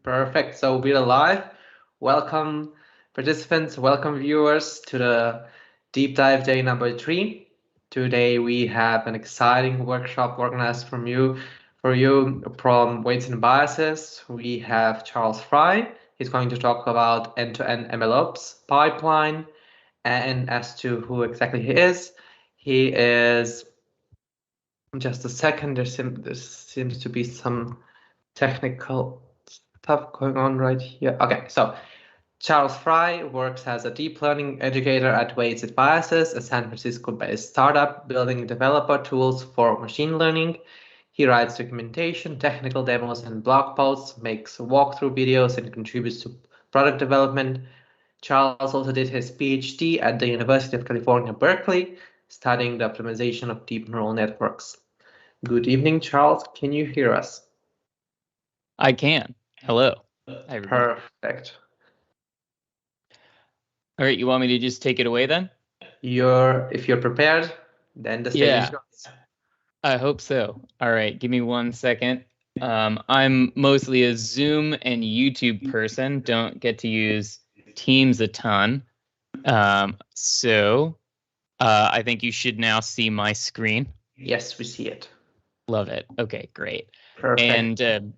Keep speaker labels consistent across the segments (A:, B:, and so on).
A: Perfect. So we're live. Welcome, participants. Welcome, viewers, to the deep dive day number 3. Today we have an exciting workshop organized for you from Weights and Biases. We have Charles Frye. He's going to talk about end-to-end MLOps pipeline, and as to who exactly he is. Just a second. There seems to be some technical stuff going on right here. Okay, so Charles Frye works as a deep learning educator at Weights&Biases, a San Francisco-based startup building developer tools for machine learning. He writes documentation, technical demos, and blog posts, makes walkthrough videos, and contributes to product development. Charles also did his PhD at the University of California, Berkeley, studying the optimization of deep neural networks. Good evening, Charles. Can you hear us?
B: I can. Hello, everybody.
A: Perfect.
B: All right, you want me to just take it away then?
A: If you're prepared, then the stage is yours.
B: I hope so. All right, give me 1 second. I'm mostly a Zoom and YouTube person. Don't get to use Teams a ton. So I think you should now see my screen.
A: Yes, we see it.
B: Love it. Okay, great.
A: Perfect.
B: And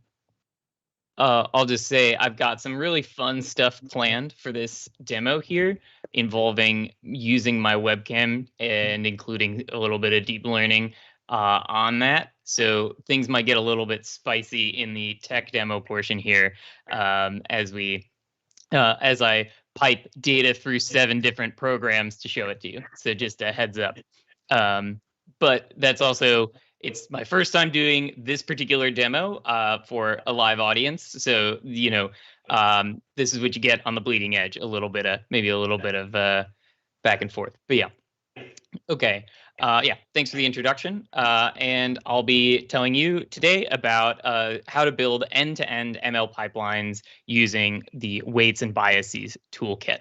B: I'll just say I've got some really fun stuff planned for this demo here involving using my webcam and including a little bit of deep learning on that. So things might get a little bit spicy in the tech demo portion here as I pipe data through 7 different programs to show it to you. So just a heads up. But that's also, it's my first time doing this particular demo for a live audience. So, this is what you get on the bleeding edge, maybe a little bit of back and forth. But yeah. Okay. Thanks for the introduction. And I'll be telling you today about how to build end-to-end ML pipelines using the Weights and Biases toolkit.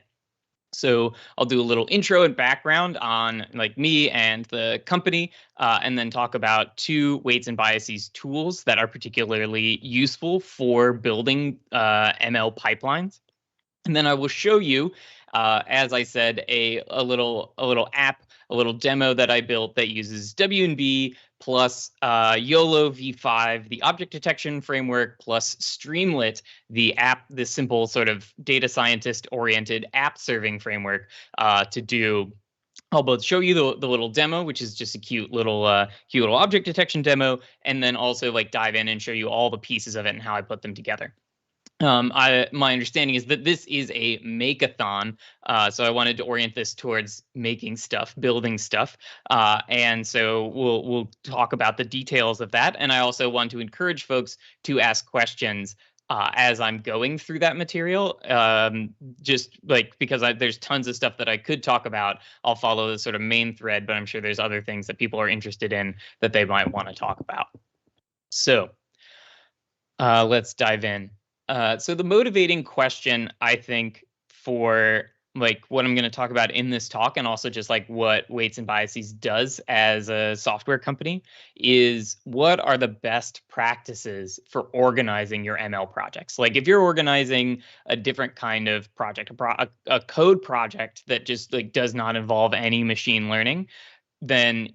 B: So I'll do a little intro and background on like me and the company, and then talk about 2 Weights and Biases tools that are particularly useful for building ML pipelines. And then I will show you, as I said, a little app, a little demo that I built that uses WNB plus YOLO v5, the object detection framework, plus Streamlit, the simple sort of data scientist oriented app serving framework to do. I'll both show you the little demo, which is just a cute little object detection demo, and then also like dive in and show you all the pieces of it and how I put them together. My understanding is that this is a Makeathon, so I wanted to orient this towards making stuff, building stuff, and so we'll talk about the details of that. And I also want to encourage folks to ask questions as I'm going through that material, just like because there's tons of stuff that I could talk about. I'll follow the sort of main thread, but I'm sure there's other things that people are interested in that they might want to talk about. So let's dive in. So the motivating question, I think, for like what I'm going to talk about in this talk, and also just like what Weights and Biases does as a software company, is what are the best practices for organizing your ML projects? Like if you're organizing a different kind of project, a code project that just like does not involve any machine learning, then,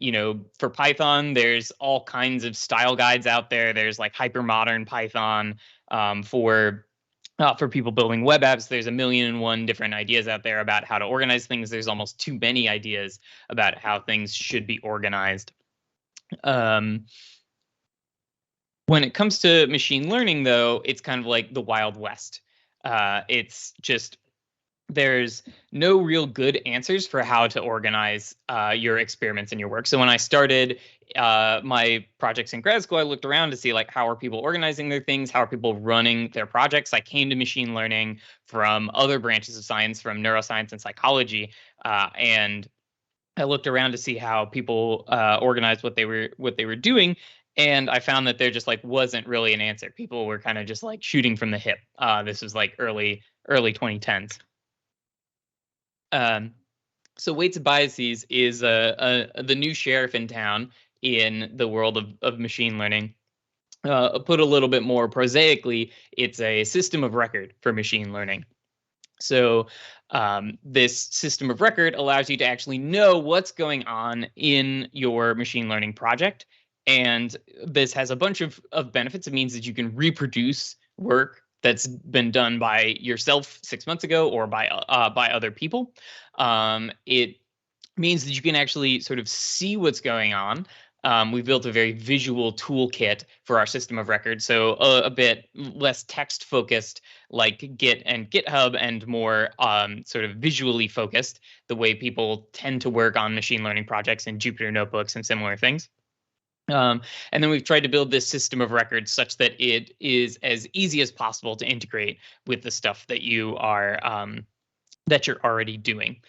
B: for Python, there's all kinds of style guides out there. There's like hyper modern Python for people building web apps. There's 1,000,001 different ideas out there about how to organize things. There's almost too many ideas about how things should be organized. When it comes to machine learning, though, it's kind of like the Wild West. It's just there's no real good answers for how to organize your experiments and your work. So when I started my projects in grad school, I looked around to see like how are people organizing their things, how are people running their projects. I came to machine learning from other branches of science, from neuroscience and psychology, and I looked around to see how people organized what they were doing. And I found that there just like wasn't really an answer. People were kind of just like shooting from the hip. This was like early 2010s. So Weights and Biases is the new sheriff in town in the world of machine learning. put a little bit more prosaically, it's a system of record for machine learning. So this system of record allows you to actually know what's going on in your machine learning project. And this has a bunch of benefits. It means that you can reproduce work that's been done by yourself 6 months ago or by other people. It means that you can actually sort of see what's going on. We've built a very visual toolkit for our system of record, so a bit less text focused like Git and GitHub, and more sort of visually focused, the way people tend to work on machine learning projects in Jupyter notebooks and similar things. And then we've tried to build this system of records such that it is as easy as possible to integrate with the stuff that you are that you're already doing.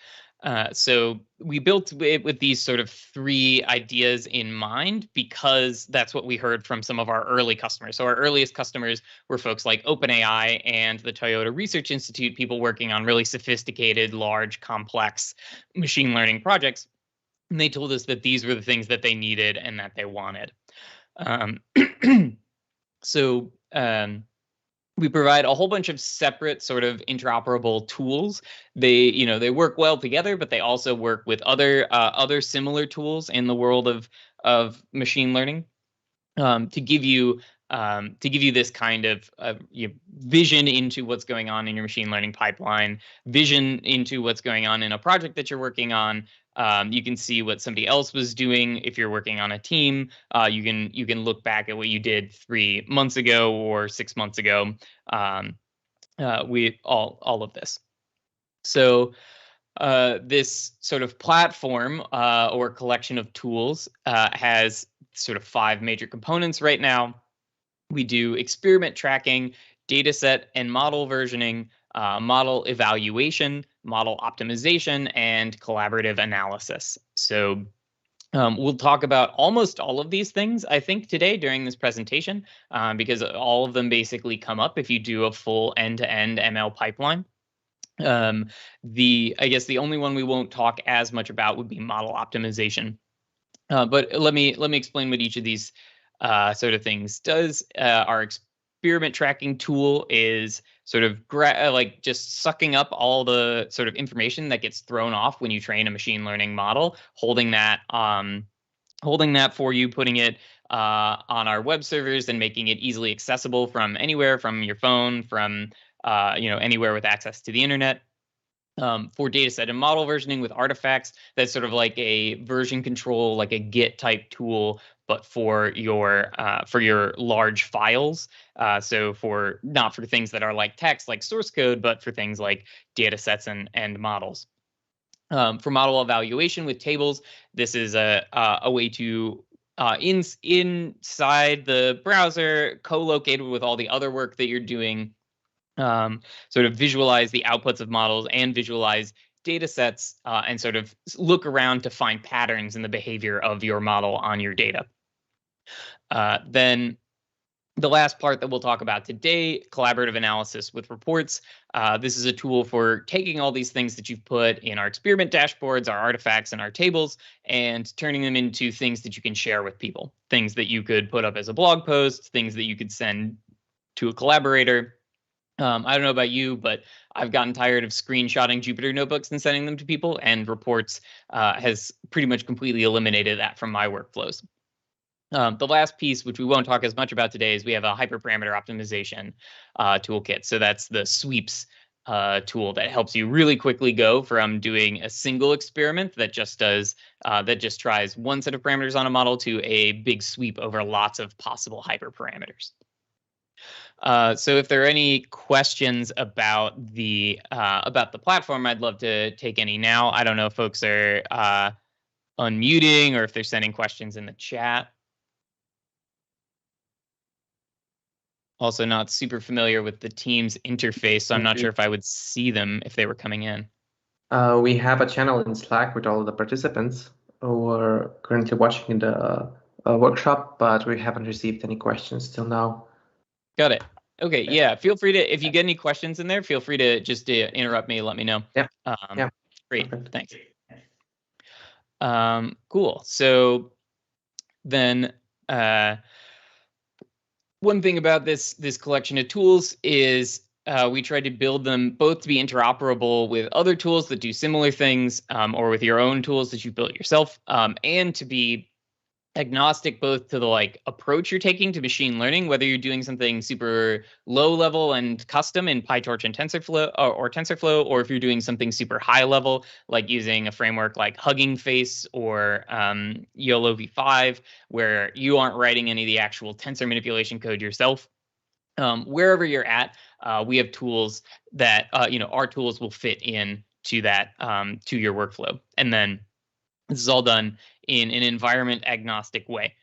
B: So we built it with these sort of 3 ideas in mind, because that's what we heard from some of our early customers. So our earliest customers were folks like OpenAI and the Toyota Research Institute, people working on really sophisticated, large, complex machine learning projects. And they told us that these were the things that they needed and that they wanted. So we provide a whole bunch of separate sort of interoperable tools. They work well together, but they also work with other similar tools in the world of machine learning, to give you this kind of vision into what's going on in your machine learning pipeline, vision into what's going on in a project that you're working on. You can see what somebody else was doing if you're working on a team. You can look back at what you did 3 months ago or 6 months ago. We all of this. So this sort of platform or collection of tools has sort of 5 major components right now. We do experiment tracking, dataset and model versioning, model evaluation, model optimization, and collaborative analysis. So we'll talk about almost all of these things, I think, today during this presentation, because all of them basically come up if you do a full end-to-end ML pipeline. I guess the only one we won't talk as much about would be model optimization. But let me explain what each of these sort of things does. Our experiment tracking tool is sort of like just sucking up all the sort of information that gets thrown off when you train a machine learning model, holding that for you, putting it on our web servers, and making it easily accessible from anywhere, from your phone, from anywhere with access to the internet. For dataset and model versioning with artifacts, that's sort of like a version control, like a Git type tool, but for your large files. So not for things that are like text, like source code, but for things like datasets and models. For model evaluation with tables, this is a way to inside the browser, co-located with all the other work that you're doing, sort of visualize the outputs of models and visualize data sets, and sort of look around to find patterns in the behavior of your model on your data. Then the last part that we'll talk about today, collaborative analysis with reports. This is a tool for taking all these things that you've put in our experiment dashboards, our artifacts, and our tables, and turning them into things that you can share with people, things that you could put up as a blog post, things that you could send to a collaborator. I don't know about you, but I've gotten tired of screenshotting Jupyter notebooks and sending them to people, and reports has pretty much completely eliminated that from my workflows. The last piece, which we won't talk as much about today, is we have a hyperparameter optimization toolkit. So that's the sweeps tool that helps you really quickly go from doing a single experiment that just tries one set of parameters on a model to a big sweep over lots of possible hyperparameters. So if there are any questions about the platform, I'd love to take any now. I don't know if folks are unmuting or if they're sending questions in the chat. Also not super familiar with the Teams interface, so I'm not sure if I would see them if they were coming in.
A: We have a channel in Slack with all the participants who are currently watching the workshop, but we haven't received any questions till now.
B: Got it. Okay, yeah. Feel free to, if you get any questions in there, feel free to just interrupt me, let me know.
A: Yeah.
B: Yeah. Great.
A: Perfect.
B: Thanks. Cool. So then one thing about this collection of tools is we tried to build them both to be interoperable with other tools that do similar things, or with your own tools that you've built yourself, and to be agnostic both to the like approach you're taking to machine learning, whether you're doing something super low level and custom in PyTorch and TensorFlow, or TensorFlow, or if you're doing something super high level, like using a framework like Hugging Face or YOLO v5, where you aren't writing any of the actual tensor manipulation code yourself. Wherever you're at, we have tools that our tools will fit in to that, to your workflow, and then this is all done in an environment agnostic way.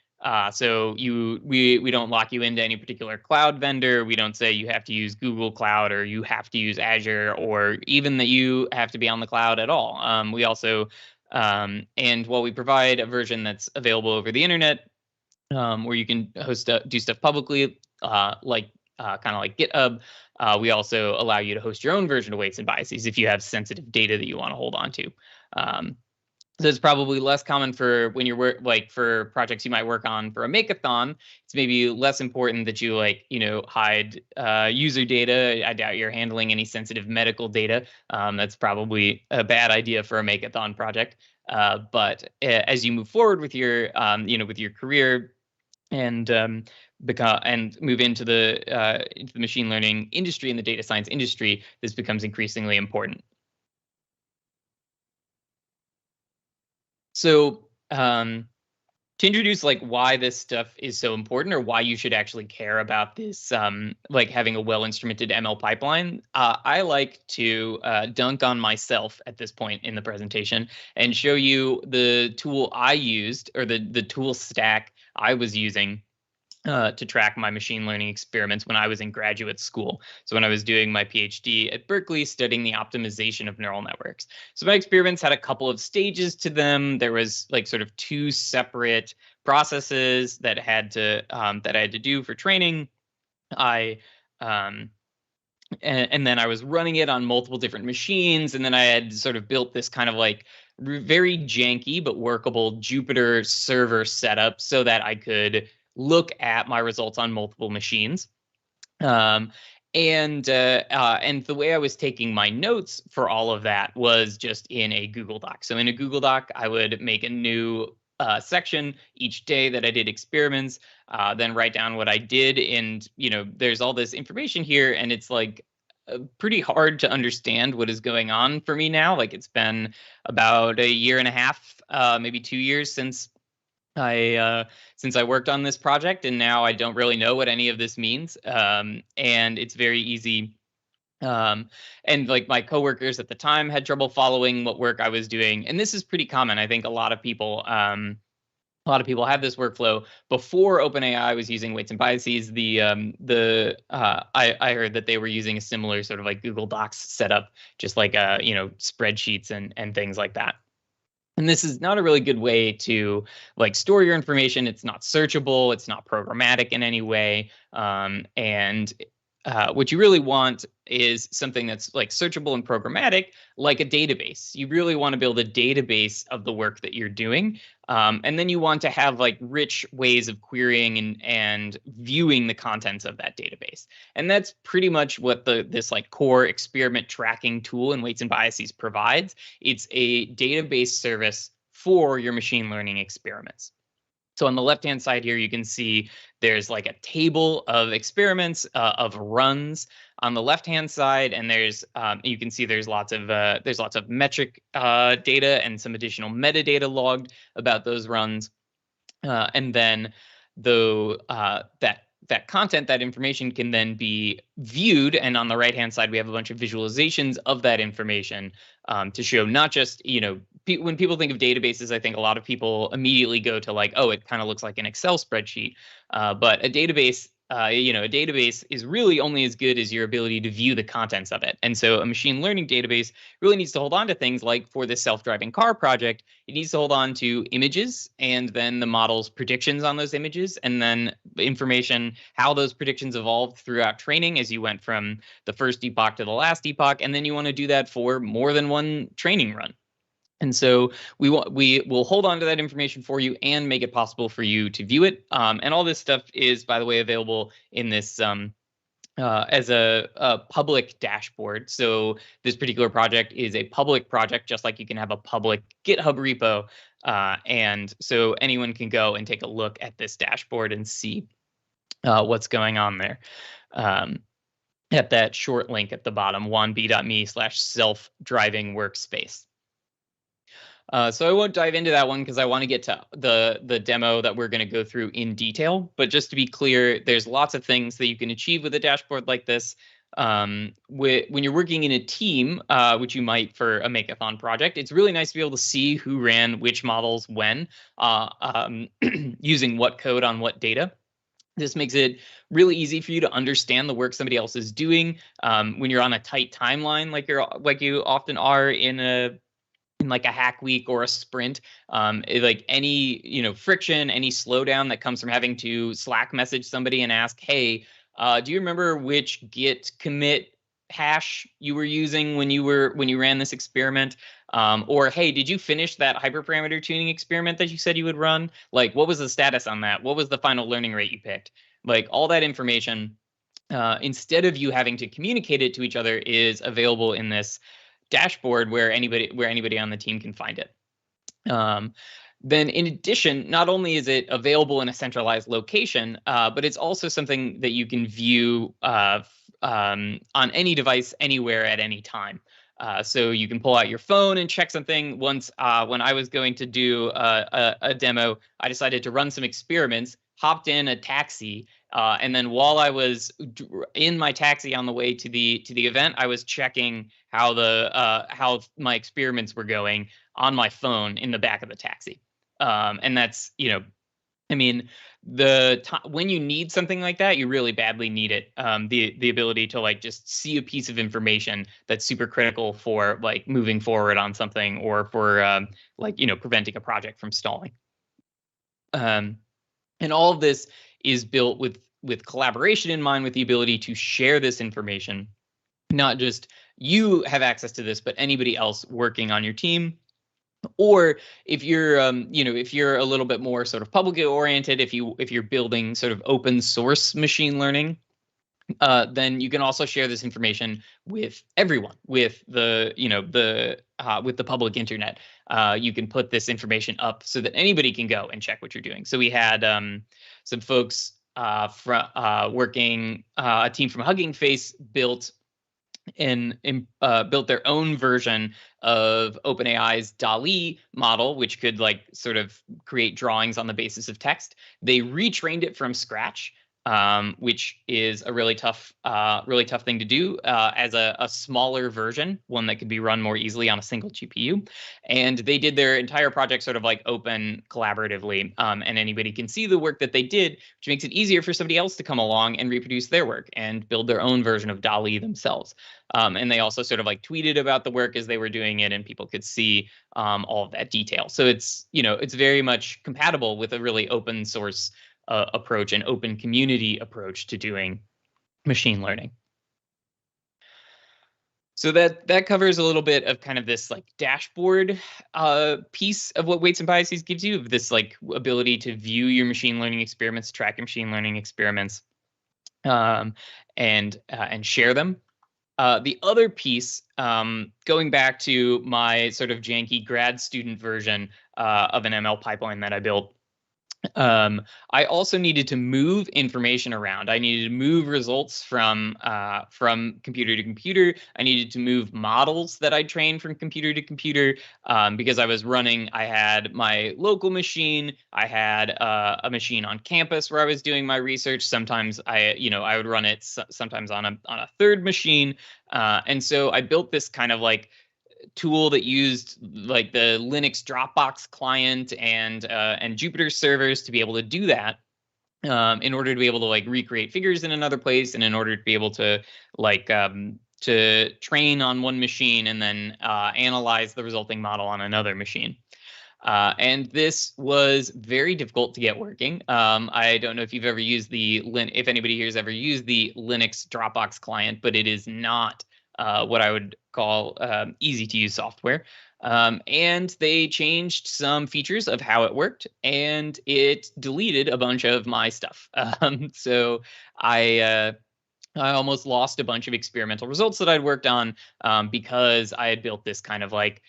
B: So we don't lock you into any particular cloud vendor. We don't say you have to use Google Cloud or you have to use Azure or even that you have to be on the cloud at all. We also, and while we provide a version that's available over the internet, where you can do stuff publicly, kind of like GitHub, we also allow you to host your own version of Weights and Biases if you have sensitive data that you want to hold on to. So it's probably less common for when you're for projects you might work on for a Makeathon. It's maybe less important that you hide user data. I doubt you're handling any sensitive medical data. That's probably a bad idea for a Makeathon project. But as you move forward with your with your career and move into the machine learning industry and the data science industry, this becomes increasingly important. So to introduce why this stuff is so important, or why you should actually care about this, having a well-instrumented ML pipeline, I like to dunk on myself at this point in the presentation and show you the tool I used, or the tool stack I was using to track my machine learning experiments when I was in graduate school. So when I was doing my PhD at Berkeley, studying the optimization of neural networks. So my experiments had a couple of stages to them. There was sort of two separate processes that I had to do for training. And then I was running it on multiple different machines, and then I had sort of built this kind of very janky but workable Jupyter server setup so that I could look at my results on multiple machines. And the way I was taking my notes for all of that was just in a Google Doc. So in a Google Doc, I would make a new section each day that I did experiments, then write down what I did. And, there's all this information here, and it's pretty hard to understand what is going on for me now. It's been about a year and a half, maybe 2 years since I worked on this project, and now I don't really know what any of this means. And it's very easy. And my coworkers at the time had trouble following what work I was doing. And this is pretty common. I think a lot of people have this workflow. Before OpenAI was using Weights and Biases, I heard that they were using a similar sort of Google Docs setup, just spreadsheets and things like that. And this is not a really good way to store your information. It's not searchable. It's not programmatic in any way. And what you really want is something that's searchable and programmatic, like a database. You really want to build a database of the work that you're doing. And then you want to have rich ways of querying and viewing the contents of that database. And that's pretty much what this core experiment tracking tool in Weights and Biases provides. It's a database service for your machine learning experiments. So on the left-hand side here, you can see there's a table of experiments, of runs on the left-hand side, and you can see there's lots of metric data and some additional metadata logged about those runs, and then that content, that information can then be viewed. And on the right-hand side, we have a bunch of visualizations of that information to show not just, when people think of databases, I think a lot of people immediately go to oh, it kind of looks like an Excel spreadsheet. But a database, a database is really only as good as your ability to view the contents of it. And so a machine learning database really needs to hold on to things for this self-driving car project. It needs to hold on to images, and then the model's predictions on those images, and then information, how those predictions evolved throughout training as you went from the first epoch to the last epoch. And then you want to do that for more than one training run. And so we will hold on to that information for you and make it possible for you to view it. And all this stuff is, by the way, available in this as a public dashboard. So this particular project is a public project, just like you can have a public GitHub repo. And so anyone can go and take a look at this dashboard and see what's going on there. At that short link at the bottom, wanb.me/self-driving workspace. So I won't dive into that one because I want to get to the demo that we're going to go through in detail. But just to be clear, there's lots of things that you can achieve with a dashboard like this. When you're working in a team, which you might for a Makeathon project, it's really nice to be able to see who ran which models when, using what code on what data. This makes it really easy for you to understand the work somebody else is doing when you're on a tight timeline, like you often are in like a hack week or a sprint. Like any friction, any slowdown that comes from having to Slack message somebody and ask, hey, do you remember which git commit hash you were using when you ran this experiment? Or hey, did you finish that hyperparameter tuning experiment that you said you would run? Like, what was the status on that? What was the final learning rate you picked? Like all that information, instead of you having to communicate it to each other, is available in this dashboard where anybody on the team can find it. Then in addition, not only is it available in a centralized location, but it's also something that you can view on any device anywhere at any time. So you can pull out your phone and check something. Once when I was going to do a demo, I decided to run some experiments, hopped in a taxi, and then while I was in my taxi on the way to the event, I was checking how my experiments were going on my phone in the back of the taxi. And that's, I mean, when you need something like that, you really badly need it. The ability to like just see a piece of information that's super critical for like moving forward on something or for preventing a project from stalling. And all of this is built with collaboration in mind, with the ability to share this information. Not just you have access to this, but anybody else working on your team. Or if you're if you're a little bit more sort of publicly oriented, if you're building sort of open source machine learning, then you can also share this information with everyone, with the with the public internet. You can put this information up so that anybody can go and check what you're doing. So we had some folks working, a team from Hugging Face built their own version of OpenAI's DALL-E model, which could like sort of create drawings on the basis of text. They retrained it from scratch, which is a really tough thing to do as a smaller version, one that could be run more easily on a single GPU. And they did their entire project sort of like open collaboratively, and anybody can see the work that they did, which makes it easier for somebody else to come along and reproduce their work and build their own version of DALL-E themselves. And they also sort of like tweeted about the work as they were doing it, and people could see all of that detail. So it's it's very much compatible with a really open source approach, an open community approach to doing machine learning. So that covers a little bit of kind of this like dashboard piece of what Weights and Biases gives you, of this like ability to view your machine learning experiments, track your machine learning experiments, and share them. The other piece, going back to my sort of janky grad student version of an ML pipeline that I built, I also needed to move information around. I needed to move results from computer to computer. I needed to move models that I trained from computer to computer, because I had my local machine. I had a machine on campus where I was doing my research. Sometimes I would run it sometimes on a third machine. And so I built this kind of like tool that used like the Linux Dropbox client and Jupyter servers to be able to do that, in order to be able to like recreate figures in another place, and in order to be able to like to train on one machine and then analyze the resulting model on another machine. And this was very difficult to get working. I don't know if you've ever used if anybody here has ever used the Linux Dropbox client, but it is not what I would call easy to use software. And they changed some features of how it worked, and it deleted a bunch of my stuff. So I almost lost a bunch of experimental results that I'd worked on because I had built this kind of like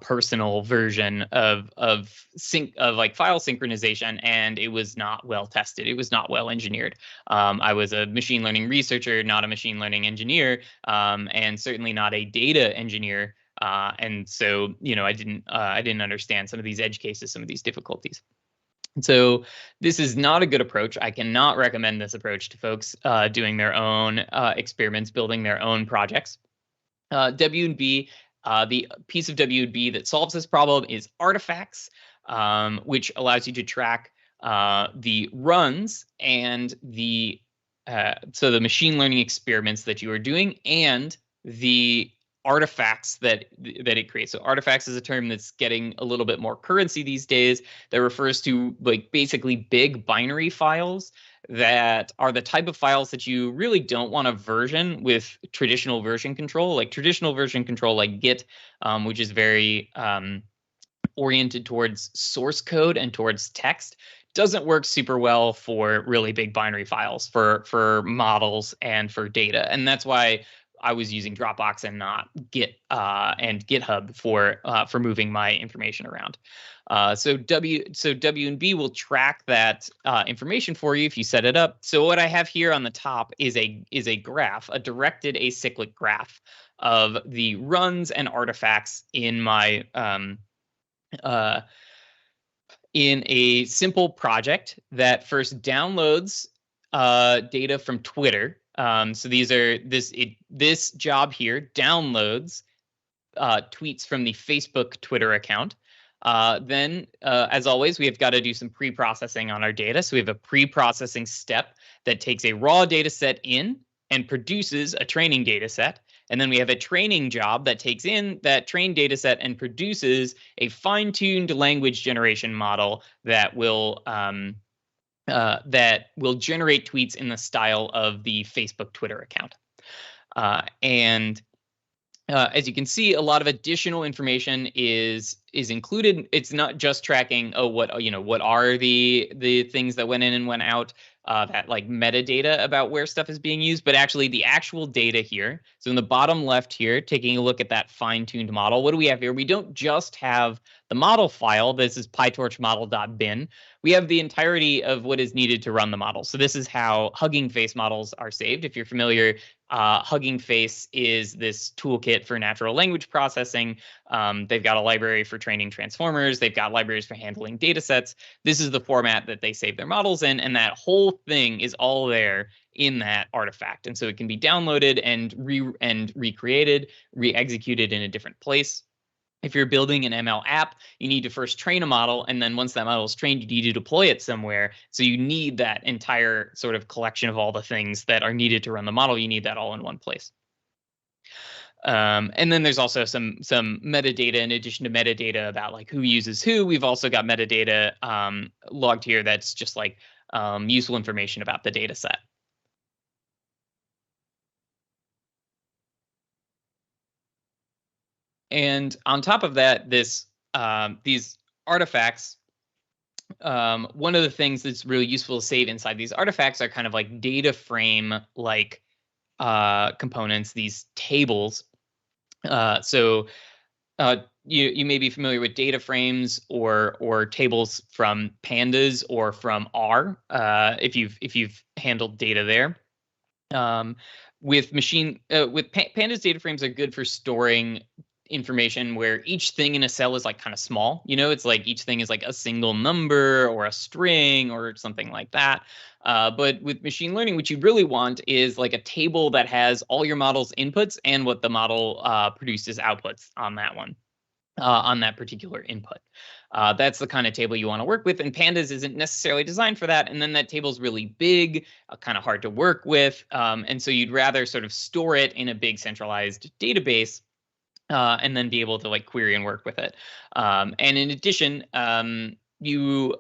B: personal version of like file synchronization, and it was not well tested. It was not well engineered. I was a machine learning researcher, not a machine learning engineer, and certainly not a data engineer. And so, I didn't understand some of these edge cases, some of these difficulties. So this is not a good approach. I cannot recommend this approach to folks doing their own experiments, building their own projects. W&B, the piece of W&B that solves this problem is artifacts, which allows you to track the runs and so the machine learning experiments that you are doing and the artifacts that it creates. So artifacts is a term that's getting a little bit more currency these days, that refers to like basically big binary files that are the type of files that you really don't want to version with traditional version control, like Git, which is very oriented towards source code and towards text. Doesn't work super well for really big binary files, for models and for data. And that's why I was using Dropbox and not Git and GitHub for moving my information around. So W&B will track that information for you if you set it up. So what I have here on the top is a graph, a directed acyclic graph of the runs and artifacts in my in a simple project that first downloads data from Twitter. So this job here downloads tweets from the Facebook Twitter account. Then, as always, we have got to do some pre-processing on our data. So we have a pre-processing step that takes a raw data set in and produces a training data set. And then we have a training job that takes in that trained data set and produces a fine-tuned language generation model that will generate tweets in the style of the Facebook Twitter account. As you can see, a lot of additional information is included. It's not just tracking, what are the things that went in and went out, that like metadata about where stuff is being used, but actually the actual data here. So in the bottom left here, taking a look at that fine-tuned model, what do we have here? We don't just have the model file. This is PyTorch model.bin. We have the entirety of what is needed to run the model. So this is how Hugging Face models are saved. If you're familiar, Hugging Face is this toolkit for natural language processing. They've got a library for training transformers. They've got libraries for handling data sets. This is the format that they save their models in, and that whole thing is all there in that artifact. And so it can be downloaded and recreated, re-executed in a different place. If you're building an ML app, you need to first train a model, and then once that model is trained, you need to deploy it somewhere. So you need that entire sort of collection of all the things that are needed to run the model. You need that all in one place. And then there's also some metadata in addition to metadata about like who uses who. We've also got metadata logged here that's just like useful information about the data set. And on top of that, these artifacts, one of the things that's really useful to save inside these artifacts are kind of like data frame like components, these tables. So you may be familiar with data frames or tables from pandas or from R if you've handled data there. With pandas, data frames are good for storing information where each thing in a cell is like kind of small. It's like each thing is like a single number or a string or something like that. But with machine learning, what you really want is like a table that has all your model's inputs and what the model produces outputs on that one, on that particular input. That's the kind of table you want to work with, and Pandas isn't necessarily designed for that. And then that table's really big, kind of hard to work with. And so you'd rather sort of store it in a big centralized database and then be able to like query and work with it. And in addition, if you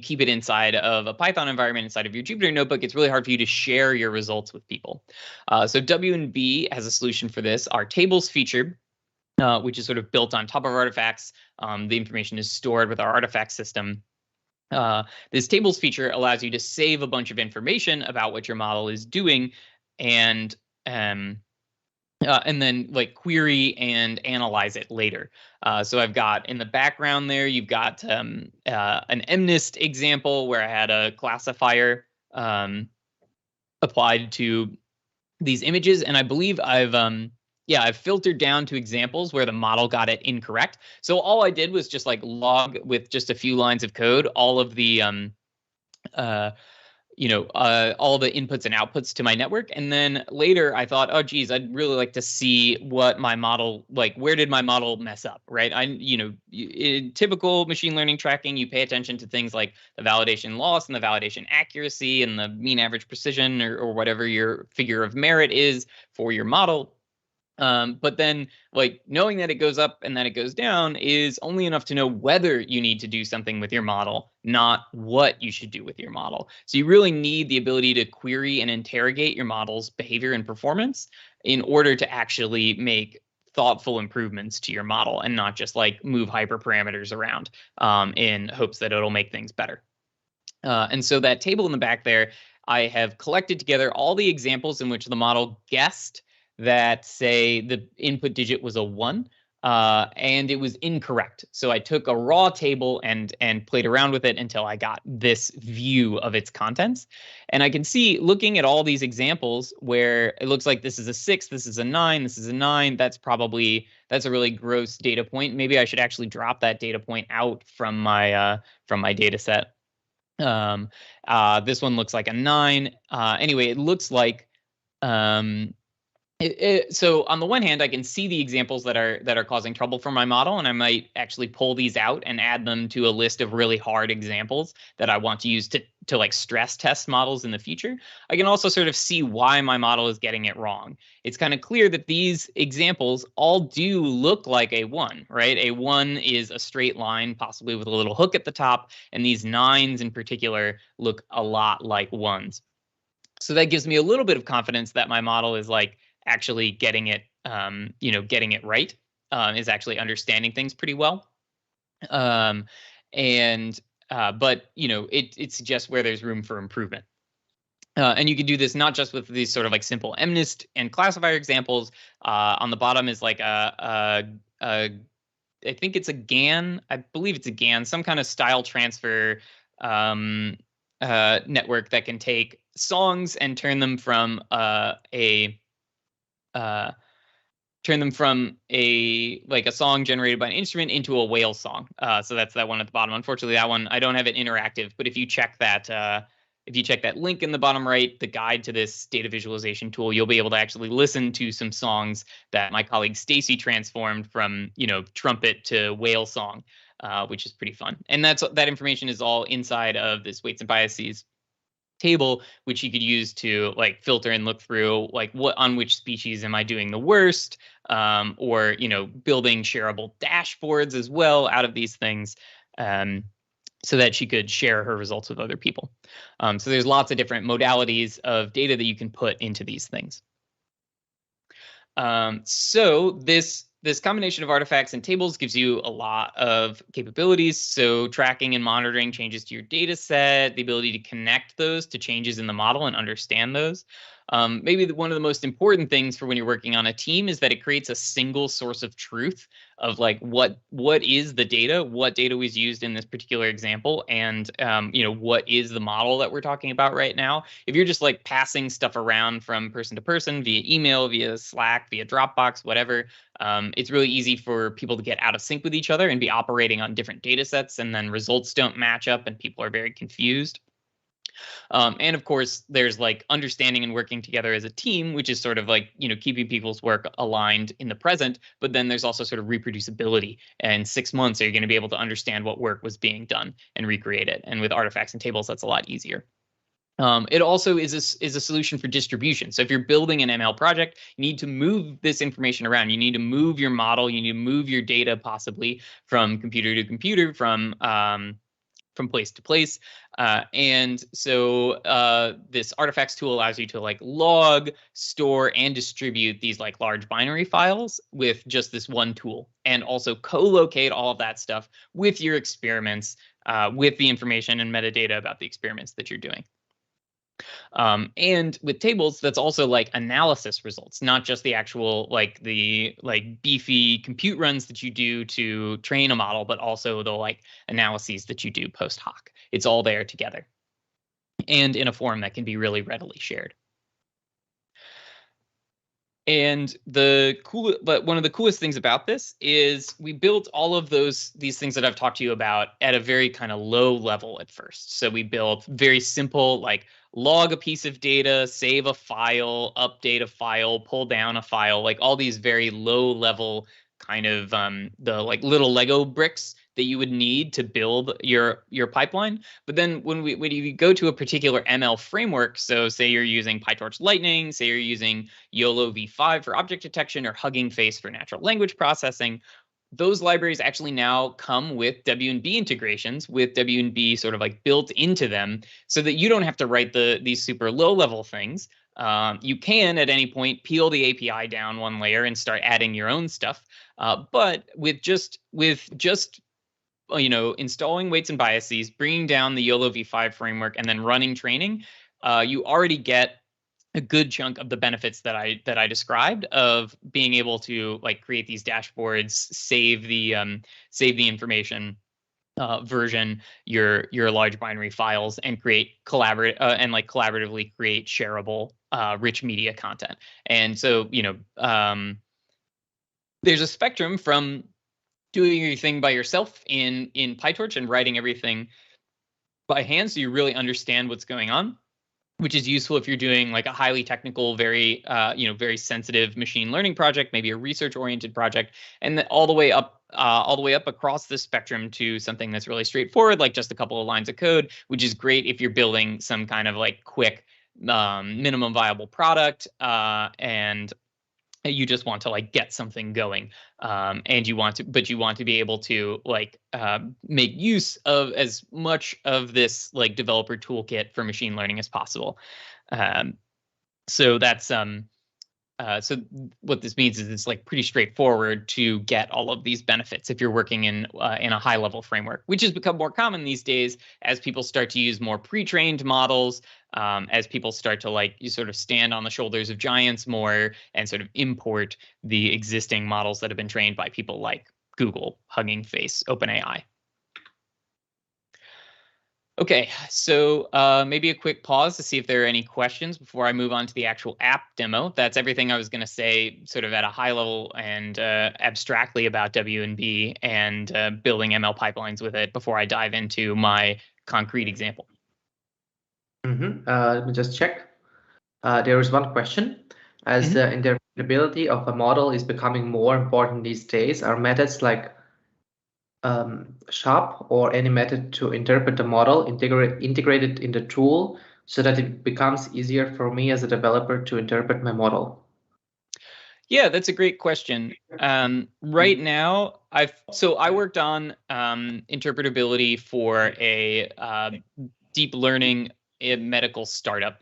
B: keep it inside of a Python environment, inside of your Jupyter notebook, it's really hard for you to share your results with people. So W&B has a solution for this. Our tables feature which is sort of built on top of artifacts. The information is stored with our artifact system. This tables feature allows you to save a bunch of information about what your model is doing, and then like query and analyze it later. So I've got in the background there, you've got an MNIST example where I had a classifier applied to these images, and I believe I've filtered down to examples where the model got it incorrect. So all I did was just like log with just a few lines of code all of the all the inputs and outputs to my network. And then later I thought, oh, geez, I'd really like to see what my model, like, where did my model mess up, right? In typical machine learning tracking, you pay attention to things like the validation loss and the validation accuracy and the mean average precision or whatever your figure of merit is for your model. But then, like, knowing that it goes up and that it goes down is only enough to know whether you need to do something with your model, not what you should do with your model. So you really need the ability to query and interrogate your model's behavior and performance in order to actually make thoughtful improvements to your model and not just like move hyperparameters around in hopes that it'll make things better. And so that table in the back there, I have collected together all the examples in which the model guessed that, say, the input digit was a 1, and it was incorrect. So I took a raw table and played around with it until I got this view of its contents. And I can see, looking at all these examples, where it looks like this is a 6, this is a 9, this is a 9. That's a really gross data point. Maybe I should actually drop that data point out from my data set. This one looks like a 9. Anyway, it looks like so on the one hand, I can see the examples that are causing trouble for my model, and I might actually pull these out and add them to a list of really hard examples that I want to use to like stress test models in the future. I can also sort of see why my model is getting it wrong. It's kind of clear that these examples all do look like a 1, right? A 1 is a straight line, possibly with a little hook at the top, and these 9s in particular look a lot like 1s. So that gives me a little bit of confidence that my model is like actually getting it, getting it right, is actually understanding things pretty well. But it suggests where there's room for improvement. And you can do this not just with these sort of like simple MNIST and classifier examples. On the bottom is like I think it's a GAN. I believe it's a GAN, some kind of style transfer network that can take songs and turn them from a song generated by an instrument into a whale song. So that's that one at the bottom. Unfortunately, that one I don't have it interactive, but if you check that link in the bottom right, the guide to this data visualization tool, you'll be able to actually listen to some songs that my colleague Stacy transformed from trumpet to whale song, which is pretty fun. And that information is all inside of this weights and biases table, which you could use to like filter and look through like on which species am I doing the worst, or building shareable dashboards as well out of these things, so that she could share her results with other people. So there's lots of different modalities of data that you can put into these things. So this combination of artifacts and tables gives you a lot of capabilities. So tracking and monitoring changes to your data set, the ability to connect those to changes in the model and understand those. Maybe one of the most important things for when you're working on a team is that it creates a single source of truth of like what is the data, what data was used in this particular example, and what is the model that we're talking about right now. If you're just like passing stuff around from person to person via email, via Slack, via Dropbox, whatever, it's really easy for people to get out of sync with each other and be operating on different data sets, and then results don't match up and people are very confused. And of course, there's like understanding and working together as a team, which is sort of like, keeping people's work aligned in the present. But then there's also sort of reproducibility. And 6 months, are you going to be able to understand what work was being done and recreate it? And with artifacts and tables, that's a lot easier. It also is a solution for distribution. So if you're building an ML project, you need to move this information around. You need to move your model. You need to move your data possibly from computer to computer, from place to place. And so this artifacts tool allows you to like log, store, and distribute these like large binary files with just this one tool, and also co-locate all of that stuff with your experiments, with the information and metadata about the experiments that you're doing. And with tables, that's also like analysis results, not just the actual like the like beefy compute runs that you do to train a model, but also the like analyses that you do post hoc. It's all there together and in a form that can be really readily shared. And but one of the coolest things about this is we built all of these things that I've talked to you about at a very kind of low level at first. So we built very simple, like log a piece of data, save a file, update a file, pull down a file, like all these very low level kind of the like little Lego bricks that you would need to build your pipeline. But then when you go to a particular ML framework, so say you're using PyTorch Lightning, say you're using YOLO v5 for object detection or Hugging Face for natural language processing, those libraries actually now come with W&B integrations, with W&B sort of like built into them, so that you don't have to write these super low level things. You can at any point peel the API down one layer and start adding your own stuff. But with just installing weights and biases, bringing down the YOLO v5 framework, and then running training, you already get a good chunk of the benefits that I described of being able to like create these dashboards, save the information, version your large binary files, and create collaboratively create shareable rich media content. And so there's a spectrum from doing your thing by yourself in PyTorch and writing everything by hand so you really understand what's going on, which is useful if you're doing like a highly technical, very very sensitive machine learning project, maybe a research-oriented project, and then all the way up across the spectrum to something that's really straightforward, like just a couple of lines of code, which is great if you're building some kind of like quick minimum viable product, and you just want to like get something going, and you want to be able to like make use of as much of this like developer toolkit for machine learning as possible. So that's so what this means is it's like pretty straightforward to get all of these benefits if you're working in a high level framework, which has become more common these days as people start to use more pre-trained models, as people start to like you sort of stand on the shoulders of giants more and sort of import the existing models that have been trained by people like Google, Hugging Face, OpenAI. Okay, so maybe a quick pause to see if there are any questions before I move on to the actual app demo. That's everything I was going to say sort of at a high level and abstractly about W&B and building ML pipelines with it before I dive into my concrete example.
A: Let me just check. There is one question. As the interpretability of a model is becoming more important these days, are methods like SHAP or any method to interpret the model integrated in the tool so that it becomes easier for me as a developer to interpret my model?
B: Yeah, that's a great question. Right now, I worked on interpretability for a deep learning medical startup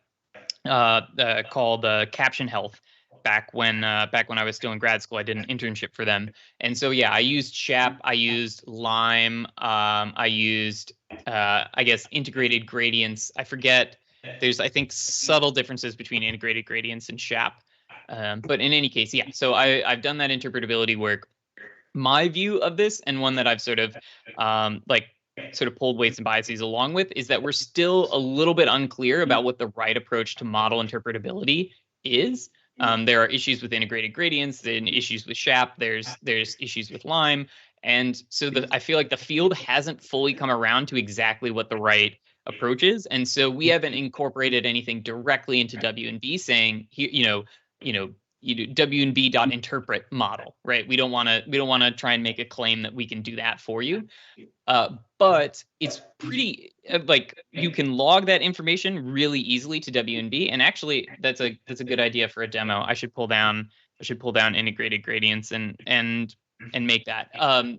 B: called Caption Health. Back when I was still in grad school, I did an internship for them, and so yeah, I used SHAP, I used Lime, I used I guess integrated gradients. I forget. There's I think subtle differences between integrated gradients and SHAP, but in any case, yeah. So I've done that interpretability work. My view of this, and one that I've sort of pulled weights and biases along with, is that we're still a little bit unclear about what the right approach to model interpretability is. There are issues with integrated gradients, and issues with SHAP. There's issues with Lime, and so I feel like the field hasn't fully come around to exactly what the right approach is, and so we haven't incorporated anything directly into W&B saying here, W&B.interpret model, right? We don't want to try and make a claim that we can do that for you. But it's pretty like you can log that information really easily to W&B, and actually that's a good idea for a demo. I should pull down integrated gradients and make that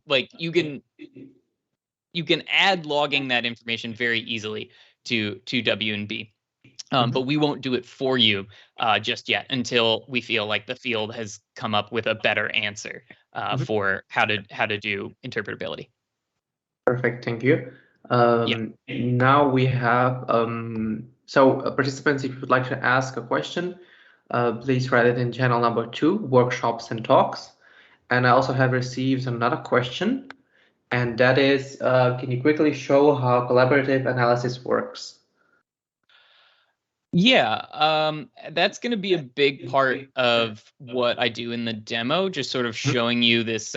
B: like you you can add logging that information very easily to W&B. But we won't do it for you just yet until we feel like the field has come up with a better answer for how to do interpretability.
A: Perfect, thank you.
B: Yeah.
A: Now we have participants, if you'd like to ask a question, please write it in channel number 2, workshops and talks. And I also have received another question, and that is, can you quickly show how collaborative analysis works?
B: Yeah, that's going to be a big part of what I do in the demo, just sort of showing you this,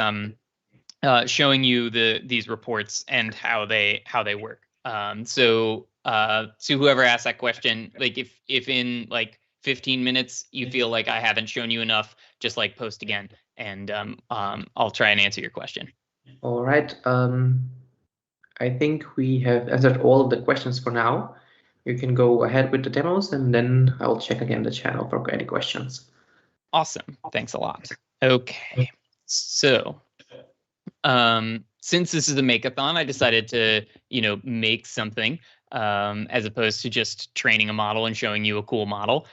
B: showing you these reports and how they work. So whoever asked that question, like if in like 15 minutes you feel like I haven't shown you enough, just like post again, and I'll try and answer your question.
A: All right. I think we have answered all of the questions for now. You can go ahead with the demos, and then I'll check again the channel for any questions.
B: Awesome. Thanks a lot. Okay. So, since this is a Makeathon, I decided to, make something as opposed to just training a model and showing you a cool model,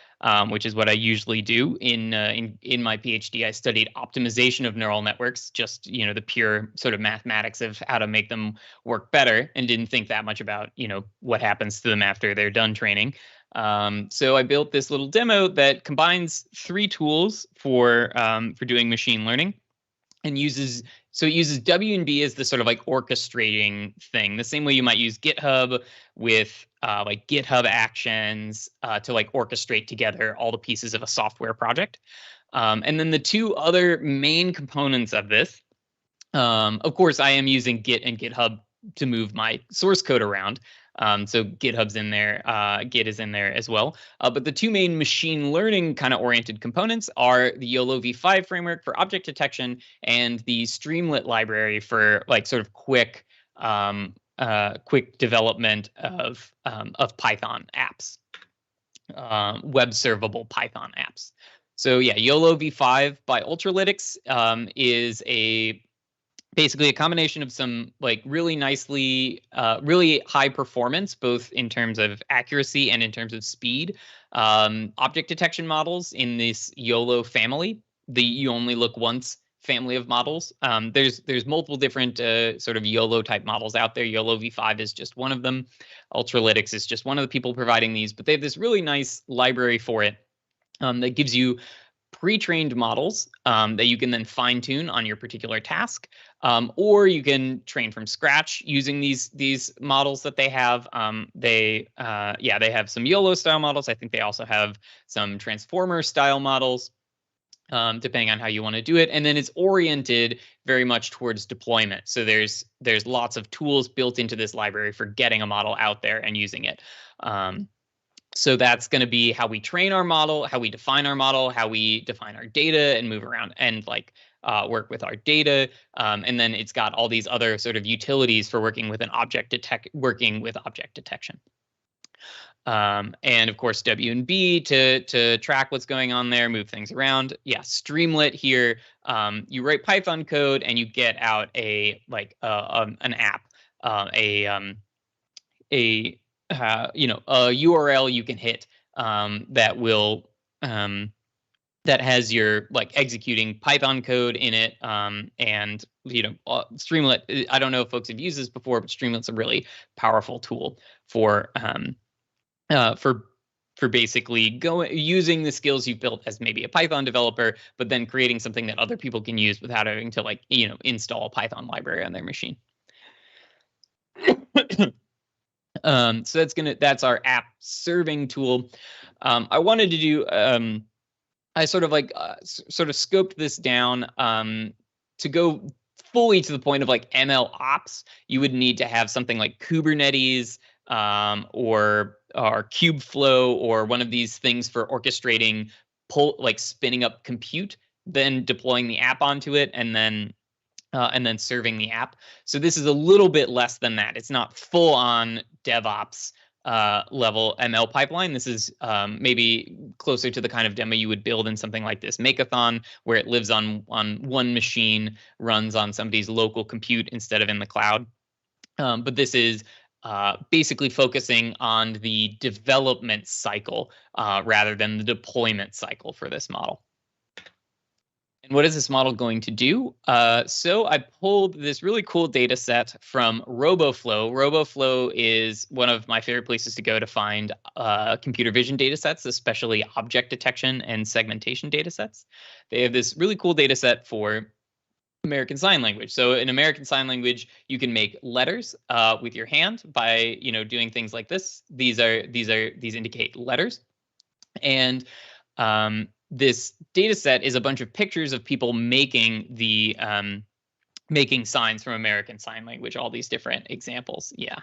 B: which is what I usually do in my PhD. I studied optimization of neural networks, just the pure sort of mathematics of how to make them work better, and didn't think that much about what happens to them after they're done training. So I built this little demo that combines 3 tools for doing machine learning, and uses W&B as the sort of like orchestrating thing, the same way you might use GitHub with like GitHub Actions to like orchestrate together all the pieces of a software project. And then the 2 other main components of this, of course, I am using Git and GitHub to move my source code around. So GitHub's in there, Git is in there as well. But the 2 main machine learning kind of oriented components are the YOLO v5 framework for object detection and the Streamlit library for like sort of quick development of Python apps, web servable Python apps. So yeah, YOLO v5 by Ultralytics is basically a combination of some like really nicely, really high performance, both in terms of accuracy and in terms of speed, object detection models in this YOLO family, the you only look once family of models. There's multiple different sort of YOLO type models out there. YOLO v5 is just one of them. Ultralytics is just one of the people providing these, but they have this really nice library for it that gives you pre-trained models that you can then fine-tune on your particular task, or you can train from scratch using these models that they have. They have some YOLO style models. I think they also have some transformer style models, depending on how you want to do it. And then it's oriented very much towards deployment. So there's lots of tools built into this library for getting a model out there and using it. So that's going to be how we train our model, how we define our model, how we define our data and move around and like work with our data. And then it's got all these other sort of utilities for working with object detection. And of course, W&B to track what's going on there, move things around. Yeah, Streamlit here. You write Python code and you get out an app, a URL you can hit that will that has your like executing Python code in it, and Streamlit. I don't know if folks have used this before, but Streamlit's a really powerful tool for basically using the skills you've built as maybe a Python developer, but then creating something that other people can use without having to like install a Python library on their machine. So that's our app serving tool. I wanted to do, I sort of scoped this down to go fully to the point of like MLOps. You would need to have something like Kubernetes or Kubeflow or one of these things for orchestrating, spinning up compute, then deploying the app onto it, and then serving the app. So this is a little bit less than that. It's not full on DevOps level ML pipeline. This is maybe closer to the kind of demo you would build in something like this Makeathon, where it lives on one machine, runs on somebody's local compute instead of in the cloud. But this is basically focusing on the development cycle rather than the deployment cycle for this model. And what is this model going to do? So I pulled this really cool data set from RoboFlow. RoboFlow is one of my favorite places to go to find computer vision data sets, especially object detection and segmentation data sets. They have this really cool data set for American Sign Language. So in American Sign Language, you can make letters with your hand by doing things like this. These indicate letters, and this data set is a bunch of pictures of people making the making signs from American Sign Language. All these different examples, yeah.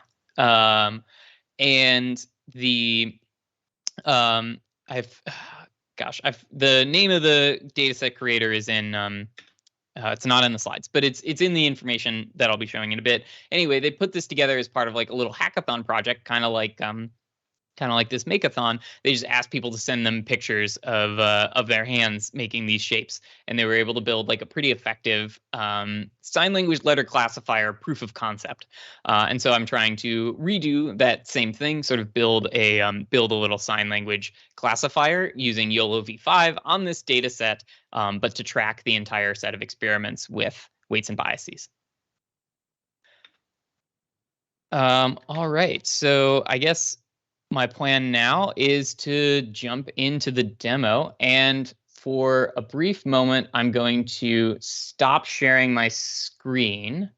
B: And the the name of the data set creator is in. It's not in the slides, but it's in the information that I'll be showing in a bit. Anyway, they put this together as part of like a little hackathon project, kind of like this Makeathon. They just asked people to send them pictures of their hands making these shapes, and they were able to build like a pretty effective sign language letter classifier proof of concept. And so I'm trying to redo that same thing, sort of build a little sign language classifier using YOLO v5 on this data set, but to track the entire set of experiments with weights and biases. All right, so I guess my plan now is to jump into the demo, and for a brief moment, I'm going to stop sharing my screen.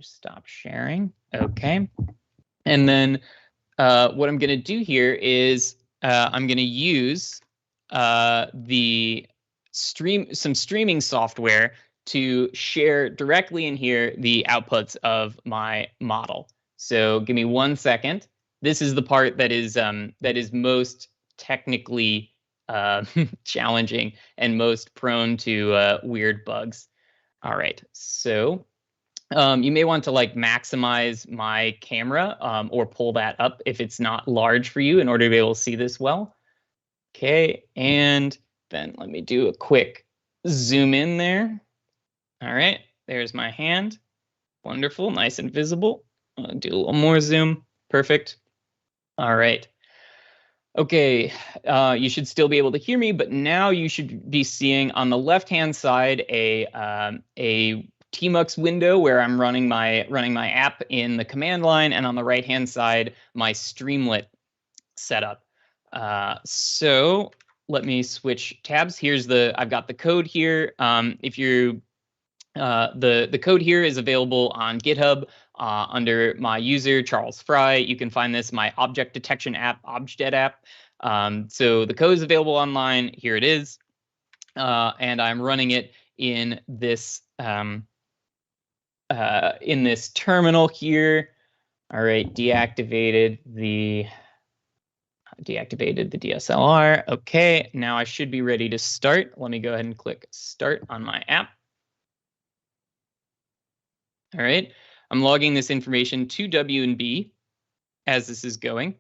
B: Stop sharing. Okay. And then what I'm going to do here is I'm going to use some streaming software to share directly in here the outputs of my model. So give me 1 second. This is the part that is most technically challenging and most prone to weird bugs. All right, so you may want to like maximize my camera or pull that up if it's not large for you in order to be able to see this well. Okay, and then let me do a quick zoom in there. All right, there's my hand. Wonderful, nice and visible. I'll do a little more zoom. Perfect. All right. Okay, you should still be able to hear me, but now you should be seeing on the left-hand side a tmux window where I'm running my app in the command line, and on the right-hand side, my Streamlit setup. So let me switch tabs. I've got the code here. If you the code here is available on GitHub under my user, Charles Frye. You can find this in my object detection app, Objet app. So the code is available online. Here it is. And I'm running it in this terminal here. All right, deactivated the DSLR. Okay, now I should be ready to start. Let me go ahead and click start on my app. All right, I'm logging this information to W&B as this is going.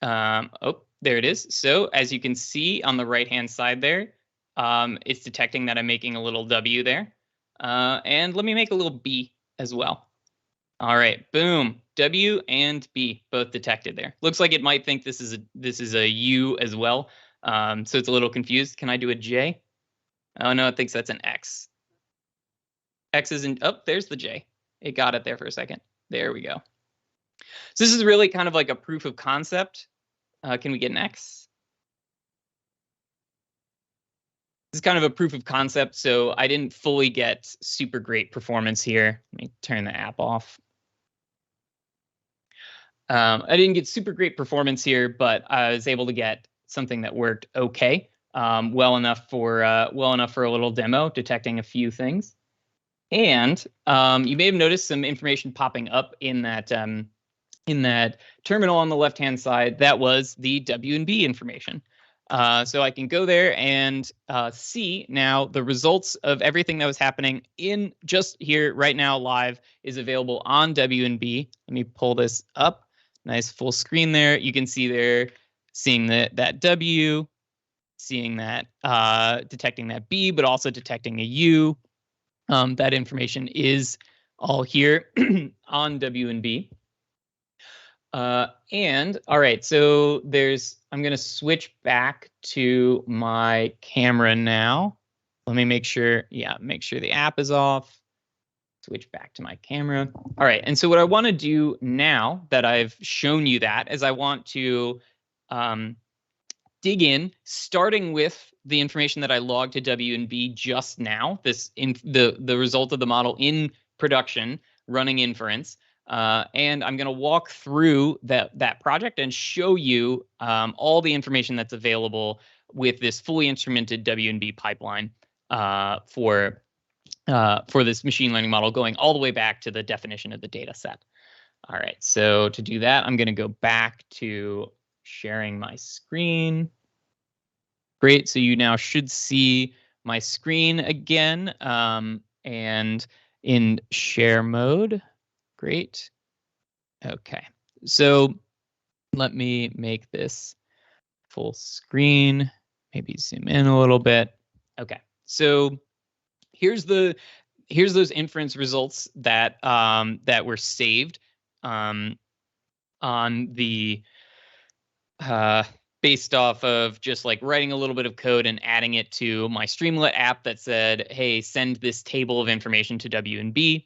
B: Oh, there it is. So as you can see on the right-hand side there, it's detecting that I'm making a little W there. And let me make a little B as well. All right, boom, W and B both detected there. Looks like it might think this is a U as well. So it's a little confused. Can I do a J? Oh no, it thinks that's an X. X isn't, oh, there's the J. It got it there for a second. There we go. So this is really kind of like a proof of concept. Can we get an X? This is kind of a proof of concept, so I didn't fully get super great performance here. Let me turn the app off. I didn't get super great performance here, but I was able to get something that worked okay, well enough for a little demo, detecting a few things. And you may have noticed some information popping up in that terminal on the left-hand side. That was the W&B information. So I can go there and see now the results of everything that was happening in just here right now live is available on W&B. Let me pull this up. Nice full screen there. You can see there, seeing that W, seeing that, detecting that B, but also detecting a U. That information is all here on WNB. And all right, so I'm going to switch back to my camera now. Let me make sure the app is off. Switch back to my camera. All right, and so what I want to do now that I've shown you that is I want to dig in, starting with the information that I logged to WNB just now, the result of the model in production, running inference. And I'm going to walk through that project and show you all the information that's available with this fully instrumented WNB pipeline for this machine learning model, going all the way back to the definition of the data set. All right, so to do that, I'm going to go back to sharing my screen. Great, so you now should see my screen again, and in share mode. Great. Okay, so let me make this full screen, maybe zoom in a little bit. Okay, so here's those inference results that that were saved on the based off of just like writing a little bit of code and adding it to my Streamlit app that said, hey, send this table of information to WNB.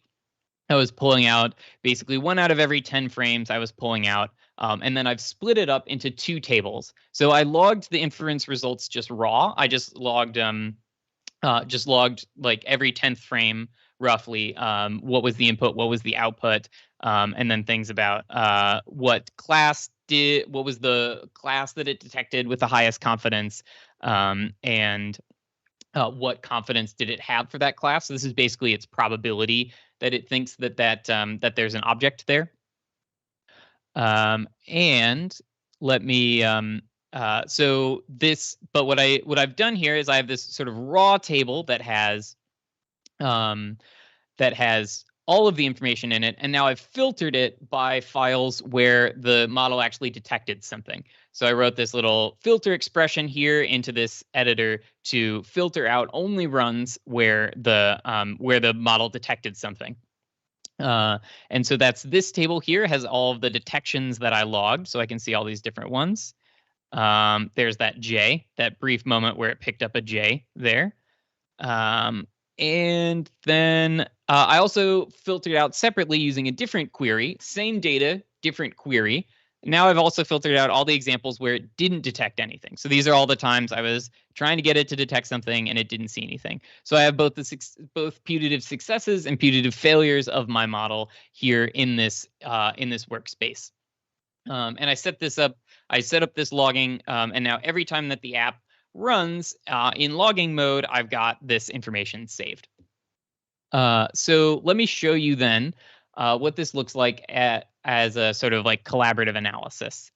B: I was pulling out basically 1 out of every 10 frames I was pulling out. And then I've split it up into 2 tables. So I logged the inference results just raw. I just logged like every 10th frame roughly, what was the input, what was the output, and then things about what was the class that it detected with the highest confidence, and what confidence did it have for that class. So this is basically its probability that it thinks that there's an object there. And let me but what I've done here is I have this sort of raw table that has all of the information in it, and now I've filtered it by files where the model actually detected something. So I wrote this little filter expression here into this editor to filter out only runs where the model detected something. And so that's this table here has all of the detections that I logged, so I can see all these different ones. There's that J, that brief moment where it picked up a J there. And then I also filtered out separately using a different query, same data, different query. Now I've also filtered out all the examples where it didn't detect anything. So these are all the times I was trying to get it to detect something and it didn't see anything. So I have both putative successes and putative failures of my model here in this workspace. And I set up this logging, and now every time that the app runs in logging mode, I've got this information saved. So let me show you then what this looks like as a sort of like collaborative analysis.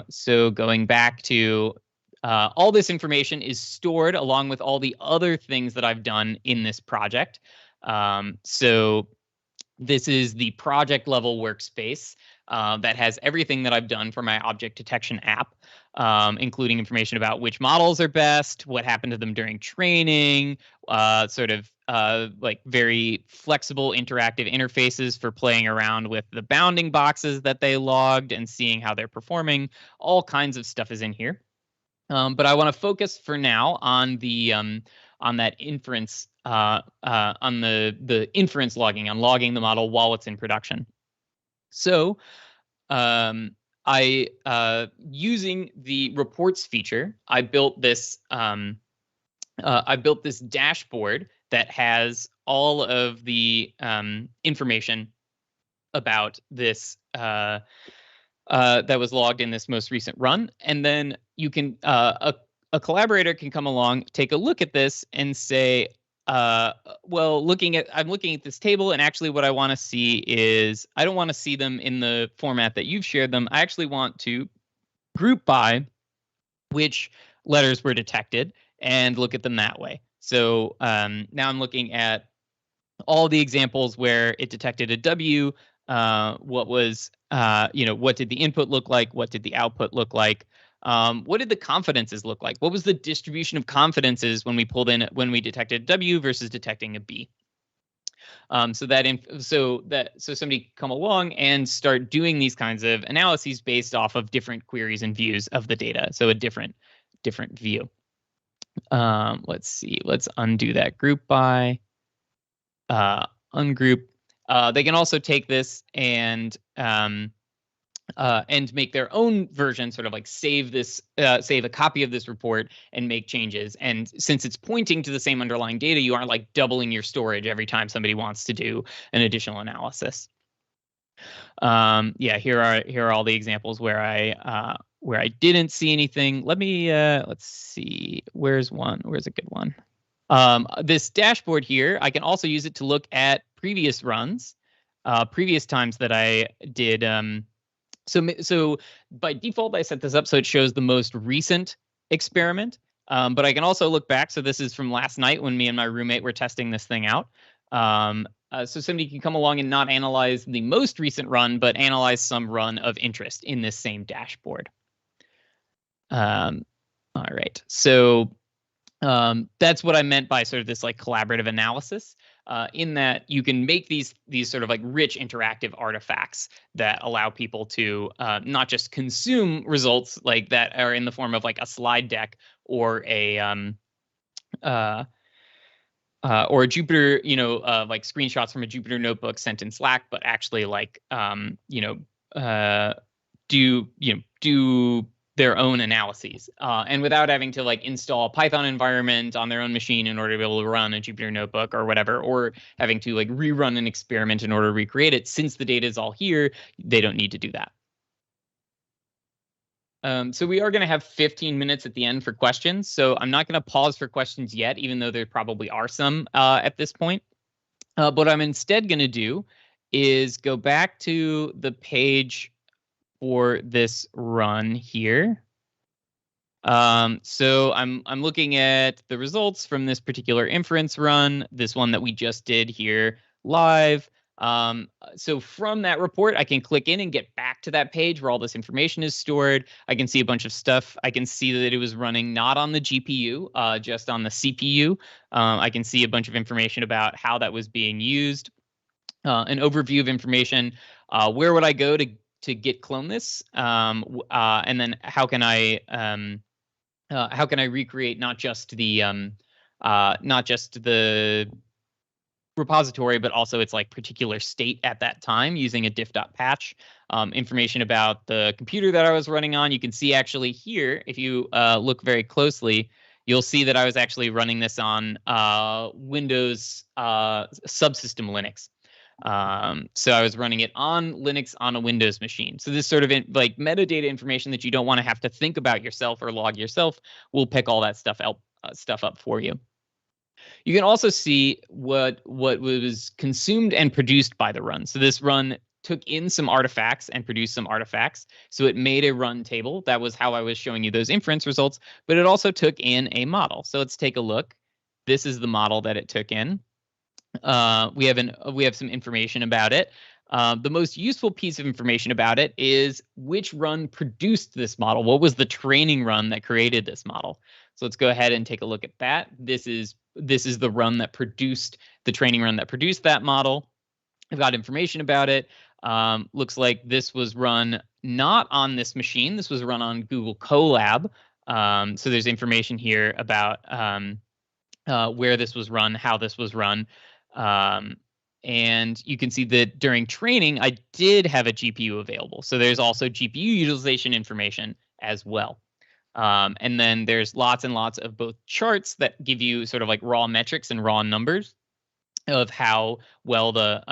B: So going back to all this information is stored along with all the other things that I've done in this project. So this is the project level workspace that has everything that I've done for my object detection app, including information about which models are best, what happened to them during training, sort of like very flexible interactive interfaces for playing around with the bounding boxes that they logged and seeing how they're performing. All kinds of stuff is in here. But I want to focus for now on the on that inference, on the inference logging, on logging the model while it's in production. So using the reports feature, I built this dashboard that has all of the information about this that was logged in this most recent run, and then you can a collaborator can come along, take a look at this, and say, well, I'm looking at this table, and actually what I want to see is, I don't want to see them in the format that you've shared them. I actually want to group by which letters were detected and look at them that way. So now I'm looking at all the examples where it detected a W. What was, what did the input look like? What did the output look like? What did the confidences look like? What was the distribution of confidences when we detected W versus detecting a B? So somebody come along and start doing these kinds of analyses based off of different queries and views of the data. So a different view. Let's see. Let's undo that group by. Ungroup. They can also take this and make their own version, sort of like save a copy of this report and make changes. And since it's pointing to the same underlying data, you aren't like doubling your storage every time somebody wants to do an additional analysis. Yeah, here are all the examples where I didn't see anything. Let me let's see. Where's one? Where's a good one? This dashboard here, I can also use it to look at previous runs, previous times that I did. So by default, I set this up so it shows the most recent experiment. But I can also look back. So this is from last night when me and my roommate were testing this thing out. So somebody can come along and not analyze the most recent run, but analyze some run of interest in this same dashboard. All right. So that's what I meant by sort of this like collaborative analysis, in that you can make these sort of like rich interactive artifacts that allow people to not just consume results like that are in the form of like a slide deck or a Jupyter, like screenshots from a Jupyter notebook sent in Slack, but actually like do their own analyses, and without having to like install a Python environment on their own machine in order to be able to run a Jupyter notebook or whatever, or having to like rerun an experiment in order to recreate it. Since the data is all here, they don't need to do that. So we are going to have 15 minutes at the end for questions. So I'm not going to pause for questions yet, even though there probably are some at this point. What I'm instead going to do is go back to the page for this run here. So I'm looking at the results from this particular inference run, this one that we just did here live. So from that report, I can click in and get back to that page where all this information is stored. I can see a bunch of stuff. I can see that it was running not on the GPU, just on the CPU. I can see a bunch of information about how that was being used, an overview of information. Where would I go to git clone this? And then how can I recreate not just the repository, but also its like particular state at that time using a diff.patch. Information about the computer that I was running on. You can see actually here, if you look very closely, you'll see that I was actually running this on Windows subsystem Linux. So I was running it on Linux on a Windows machine. So this sort of like metadata information that you don't want to have to think about yourself or log yourself will pick all that stuff up for you. You can also see what was consumed and produced by the run. So this run took in some artifacts and produced some artifacts. So it made a run table. That was how I was showing you those inference results, but it also took in a model. So let's take a look. This is the model that it took in. We have some information about it. The most useful piece of information about it is which run produced this model. What was the training run that created this model? So let's go ahead and take a look at that. This is the run that produced the training run that produced that model. I've got information about it. Looks like this was run not on this machine. This was run on Google Colab. So there's information here about where this was run, how this was run. And you can see that during training, I did have a GPU available. So there's also GPU utilization information as well. And then there's lots and lots of both charts that give you sort of like raw metrics and raw numbers of how well the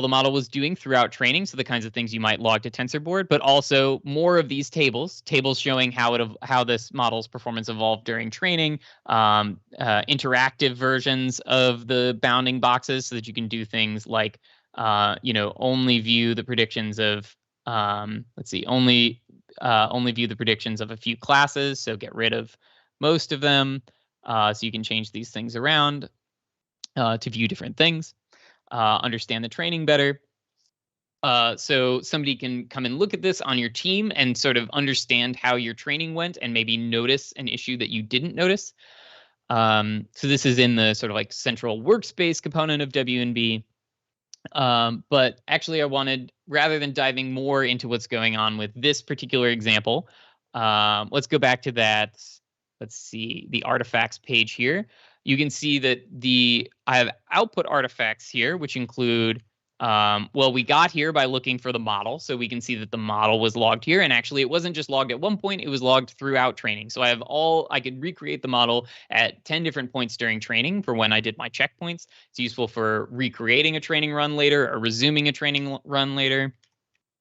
B: model was doing throughout training. So the kinds of things you might log to TensorBoard, but also more of these tables showing how this model's performance evolved during training, interactive versions of the bounding boxes so that you can do things like, only view the predictions of, only view the predictions of a few classes. So get rid of most of them. So you can change these things around to view different things. Understand the training better. So somebody can come and look at this on your team and sort of understand how your training went and maybe notice an issue that you didn't notice. So this is in the sort of like central workspace component of WNB. But actually, I wanted, rather than diving more into what's going on with this particular example, let's go back to that. Let's see, the artifacts page here. You can see that I have output artifacts here, which include, well, we got here by looking for the model. So we can see that the model was logged here. And actually, it wasn't just logged at one point, it was logged throughout training. So I could recreate the model at 10 different points during training for when I did my checkpoints. It's useful for recreating a training run later or resuming a training run later.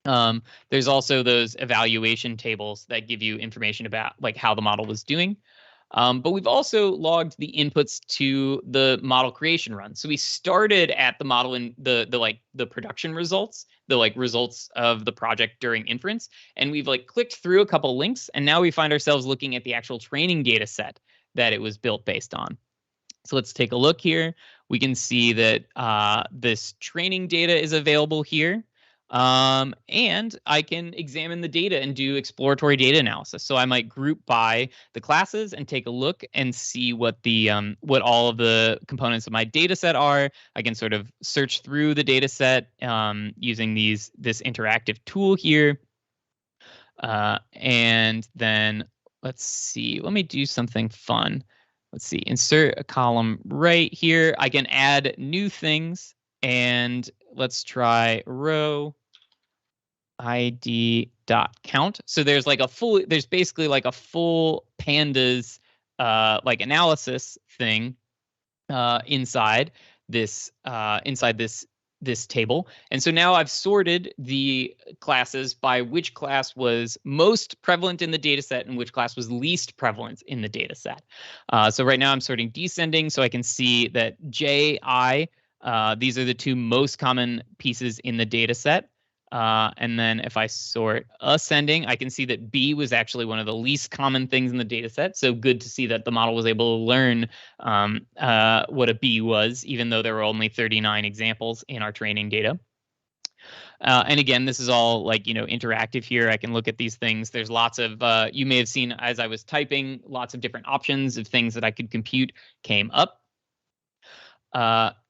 B: There's also those evaluation tables that give you information about like how the model was doing. But we've also logged the inputs to the model creation run. So we started at the model in the production results, the like results of the project during inference, and we've like clicked through a couple links, and now we find ourselves looking at the actual training data set that it was built based on. So let's take a look here. We can see that this training data is available here. And I can examine the data and do exploratory data analysis. So I might group by the classes and take a look and see what what all of the components of my data set are. I can sort of search through the data set using this interactive tool here. And then let's see, let me do something fun. Let's see, insert a column right here. I can add new things, and let's try row id.count. So there's like there's basically like a full pandas like analysis thing inside this table. And so now I've sorted the classes by which class was most prevalent in the data set and which class was least prevalent in the data set. So right now I'm sorting descending, so I can see that J, I, these are the two most common pieces in the data set. And then if I sort ascending, I can see that B was actually one of the least common things in the data set. So good to see that the model was able to learn what a B was, even though there were only 39 examples in our training data. And again, this is all like, interactive here. I can look at these things. There's lots of, you may have seen as I was typing, lots of different options of things that I could compute came up.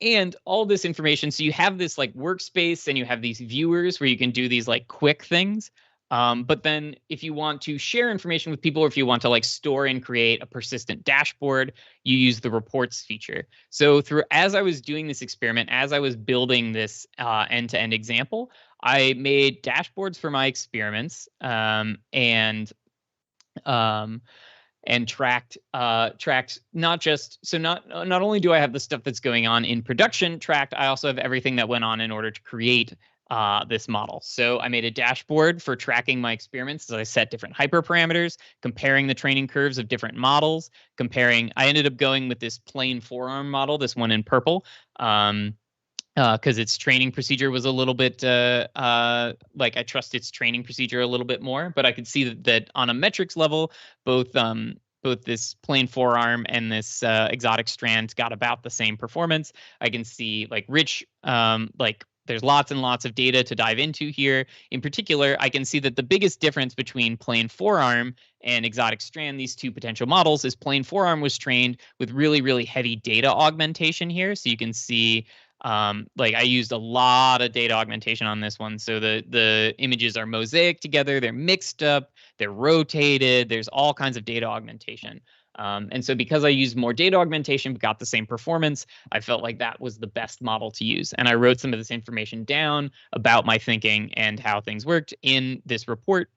B: And all this information, so you have this like workspace and you have these viewers where you can do these like quick things. But then if you want to share information with people, or if you want to like store and create a persistent dashboard, you use the reports feature. So as I was doing this experiment, as I was building this end-to-end example, I made dashboards for my experiments and tracked not only do I have the stuff that's going on in production tracked, I also have everything that went on in order to create this model. So I made a dashboard for tracking my experiments as I set different hyperparameters, comparing the training curves of different models, I ended up going with this plain forearm model, this one in purple, because its training procedure was a little bit like I trust its training procedure a little bit more. But I could see that on a metrics level, both this plain forearm and this exotic strand got about the same performance. I can see like rich, there's lots and lots of data to dive into here. In particular, I can see that the biggest difference between plain forearm and exotic strand, these two potential models, is plain forearm was trained with really, really heavy data augmentation here. So you can see like I used a lot of data augmentation on this one. So the images are mosaic together, they're mixed up, they're rotated, there's all kinds of data augmentation. And so because I used more data augmentation but got the same performance, I felt like that was the best model to use. And I wrote some of this information down about my thinking and how things worked in this report.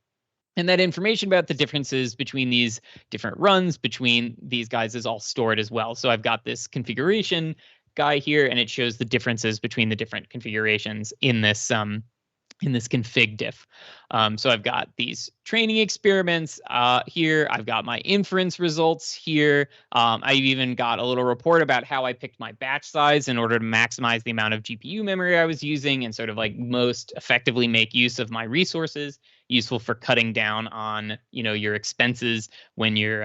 B: And that information about the differences between these different runs between these guys is all stored as well. So I've got this configuration guy here, and it shows the differences between the different configurations in this config diff. So I've got these training experiments here. I've got my inference results here. I've even got a little report about how I picked my batch size in order to maximize the amount of GPU memory I was using and sort of like most effectively make use of my resources. Useful for cutting down on your expenses when you're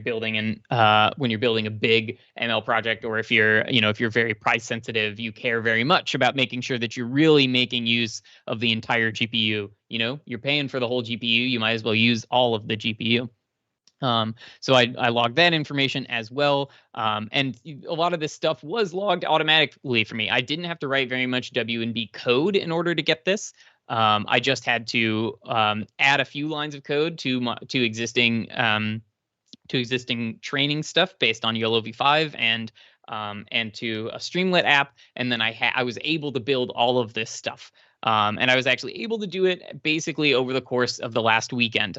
B: building a big ML project, or if you're very price sensitive, you care very much about making sure that you're really making use of the entire GPU. You're paying for the whole GPU, you might as well use all of the GPU. So I logged that information as well. And a lot of this stuff was logged automatically for me. I didn't have to write very much W&B code in order to get this. I just had to add a few lines of code to existing training stuff based on YOLO v5 and to a Streamlit app, and then I was able to build all of this stuff. And I was actually able to do it basically over the course of the last weekend.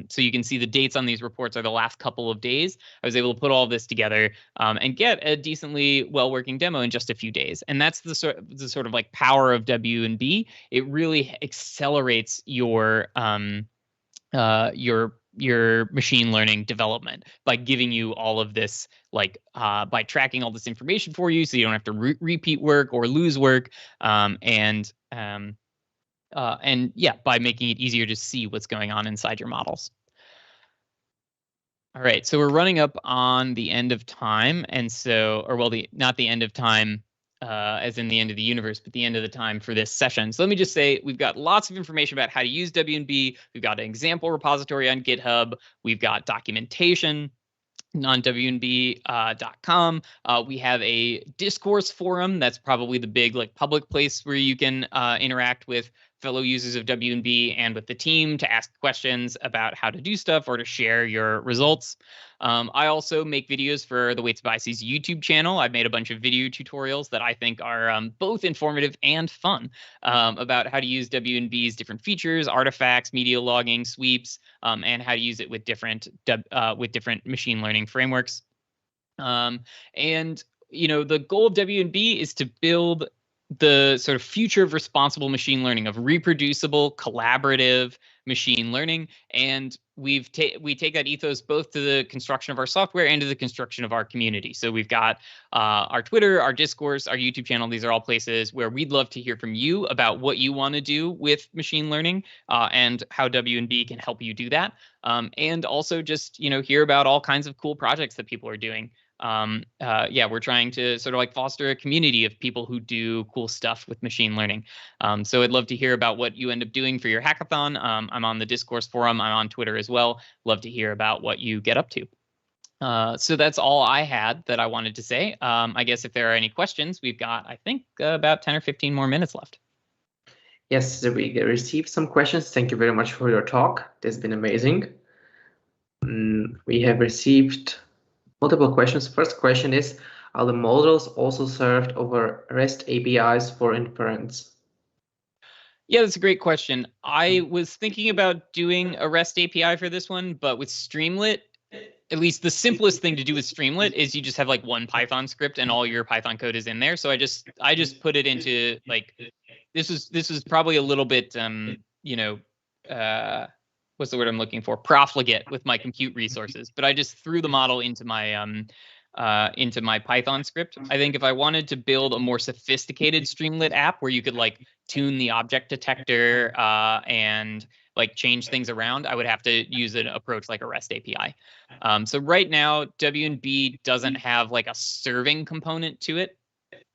B: So you can see the dates on these reports are the last couple of days. I was able to put all this together and get a decently well-working demo in just a few days. And that's the sort of like power of W&B. It really accelerates your machine learning development by giving you all of this, like by tracking all this information for you, so you don't have to repeat work or lose work, and yeah, by making it easier to see what's going on inside your models. All right, so we're running up on the end of time, and so, or well, not the end of time as in the end of the universe, but the end of the time for this session. So let me just say we've got lots of information about how to use W&B. We've got an example repository on GitHub. We've got documentation on WNB.com. We have a discourse forum. That's probably the big like public place where you can interact with fellow users of W&B and with the team to ask questions about how to do stuff or to share your results. I also make videos for the WeightsBiases YouTube channel. I've made a bunch of video tutorials that I think are both informative and fun about how to use W&B's different features, artifacts, media logging, sweeps, and how to use it with different machine learning frameworks. And you know, the goal of W&B is to build the sort of future of responsible machine learning, of reproducible, collaborative machine learning. And we take that ethos both to the construction of our software and to the construction of our community. So we've got our Twitter, our discourse, our YouTube channel. These are all places where we'd love to hear from you about what you want to do with machine learning and how W&B can help you do that. And also just, you know, hear about all kinds of cool projects that people are doing. Yeah, we're trying to sort of like foster a community of people who do cool stuff with machine learning. So I'd love to hear about what you end up doing for your hackathon. I'm on the discourse forum. I'm on Twitter as well. Love to hear about what you get up to. So that's all I had that I wanted to say. I guess if there are any questions, we've got, I think, about 10 or 15 more minutes left.
A: Yes, we received some questions. Thank you very much for your talk. It's been amazing. We have received multiple questions. First question is, are the models also served over REST APIs for inference?
B: Yeah, that's a great question. I was thinking about doing a REST API for this one, but with Streamlit, at least the simplest thing to do with Streamlit is you just have like one Python script and all your Python code is in there. So I just put it into like, this is probably a little bit you know, what's the word I'm looking for? Profligate with my compute resources, but I just threw the model into my Python script. I think if I wanted to build a more sophisticated Streamlit app where you could like tune the object detector and like change things around, I would have to use an approach like a REST API. So right now, W&B doesn't have like a serving component to it.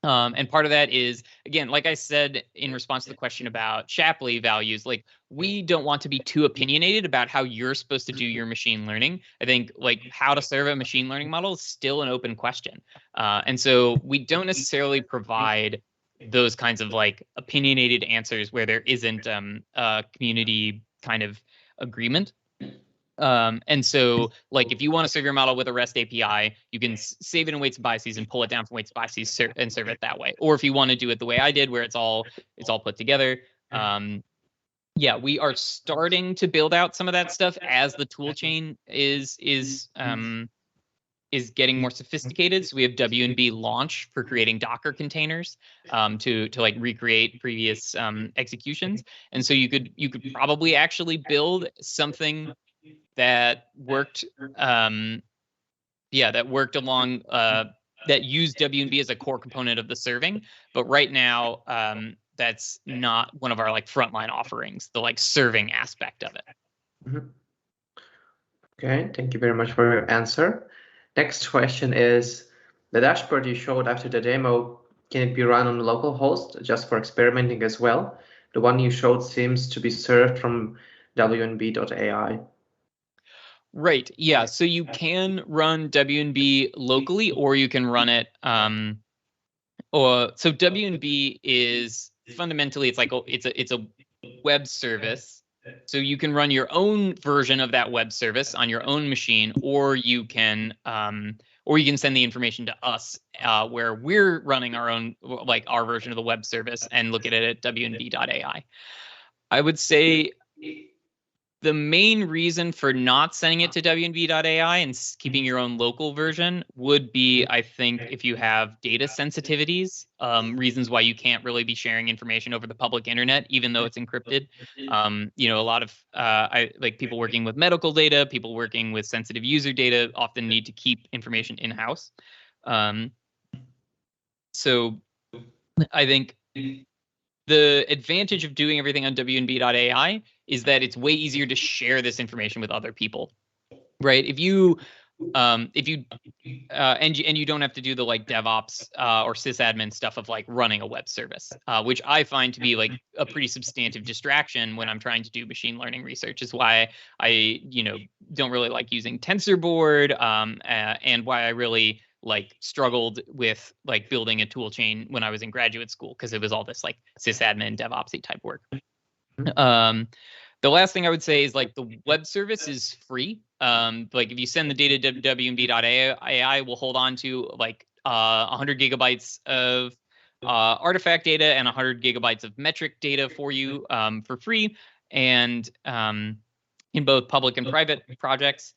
B: And part of that is, again, like I said, in response to the question about Shapley values, like we don't want to be too opinionated about how you're supposed to do your machine learning. I think like how to serve a machine learning model is still an open question. And so we don't necessarily provide those kinds of like opinionated answers where there isn't a community kind of agreement. And so, like, if you want to serve your model with a REST API, you can save it in Weights&Biases and pull it down from Weights&Biases and serve it that way. Or if you want to do it the way I did, where it's all put together. Yeah, we are starting to build out some of that stuff as the tool chain is getting more sophisticated. So we have W&B launch for creating Docker containers to like recreate previous executions. And so you could probably actually build something that worked that worked along that used W&B as a core component of the serving, but right now that's not one of our like frontline offerings, the like serving aspect of it.
A: Mm-hmm. Okay, thank you very much for your answer. Next question is, the dashboard you showed after the demo, can it be run on a local host just for experimenting as well? The one you showed seems to be served from WNB.ai.
B: Right. Yeah. So you can run WNB locally, or you can run it. So WNB is fundamentally it's a web service. So you can run your own version of that web service on your own machine, or you can send the information to us where we're running our own, like our version of the web service, and look at it at WNB.ai. I would say the main reason for not sending it to WNB.ai and keeping your own local version would be, I think, if you have data sensitivities, reasons why you can't really be sharing information over the public internet, even though it's encrypted. A lot of people working with medical data, people working with sensitive user data often need to keep information in-house. So I think the advantage of doing everything on WNB.ai is that it's way easier to share this information with other people, right? If you and you don't have to do the like DevOps or sysadmin stuff of like running a web service, which I find to be like a pretty substantive distraction when I'm trying to do machine learning research. Is why I don't really like using TensorBoard, and why I really like struggled with like building a tool chain when I was in graduate school, because it was all this like sysadmin DevOpsy type work. The last thing I would say is like the web service is free. Like if you send the data to WNB.ai, will hold on to like 100 gigabytes of artifact data and 100 gigabytes of metric data for you for free, and in both public and private projects.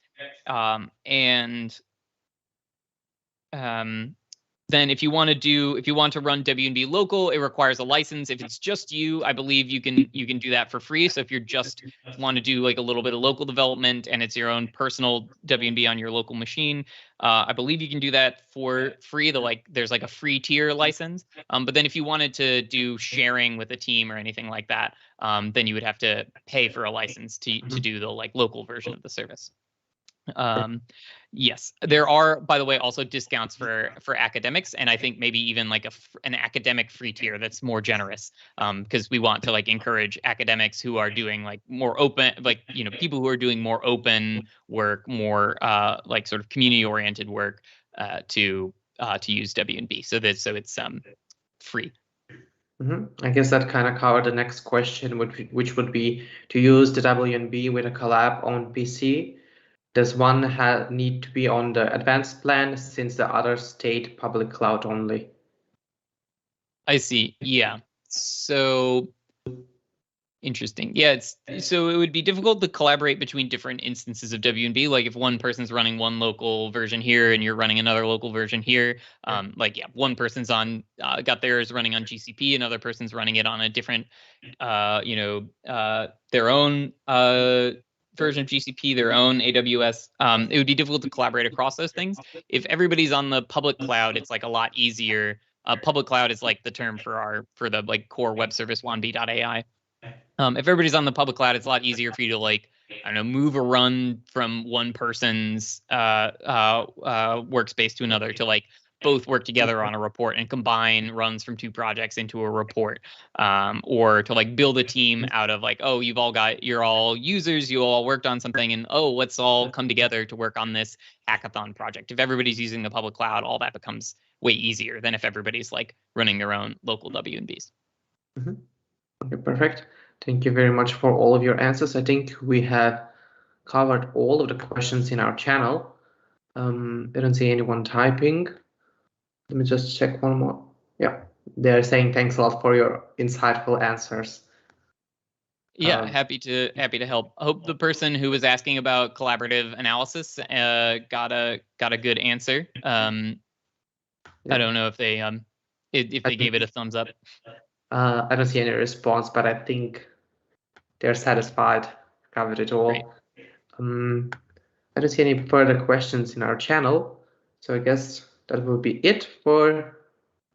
B: Then if you want to run WNB local, it requires a license. If it's just you, I believe you can do that for free. So if you're just want to do like a little bit of local development and it's your own personal WNB on your local machine, I believe you can do that for free. There's like a free tier license. But then if you wanted to do sharing with a team or anything like that, then you would have to pay for a license to do the like local version of the service. Yes, there are, by the way, also discounts for academics, and I think maybe even like an academic free tier that's more generous, because we want to like encourage academics who are doing like more open, like people who are doing more open work, more like sort of community oriented work, to use WNB. So it's free.
A: I guess that kind of covered the next question, which would be to use the WNB with a collab on PC. Does one need to be on the advanced plan since the others state public cloud only?
B: I see. Yeah. So interesting. Yeah, so it would be difficult to collaborate between different instances of WNB. Like if one person's running one local version here and you're running another local version here, one person's got theirs running on GCP, another person's running it on a different, their own version of GCP, their own AWS. It would be difficult to collaborate across those things. If everybody's on the public cloud, it's like a lot easier. Public cloud is like the term for the like core web service WNB.ai. If everybody's on the public cloud, it's a lot easier for you to like, I don't know, move a run from one person's workspace to another, to like both work together on a report and combine runs from two projects into a report, or to like build a team out of like, oh, you're all users, you all worked on something, and oh, let's all come together to work on this hackathon project. If everybody's using the public cloud, all that becomes way easier than if everybody's like running their own local WNBs.
A: Okay, perfect. Thank you very much for all of your answers. I think we have covered all of the questions in our channel. I don't see anyone typing. Let me just check one more. Yeah, they're saying thanks a lot for your insightful answers.
B: Yeah, happy to help. I hope the person who was asking about collaborative analysis got a good answer. I don't know if they gave it a thumbs up.
A: I don't see any response, but I think they're satisfied. Covered it all. I don't see any further questions in our channel, so I guess that will be it for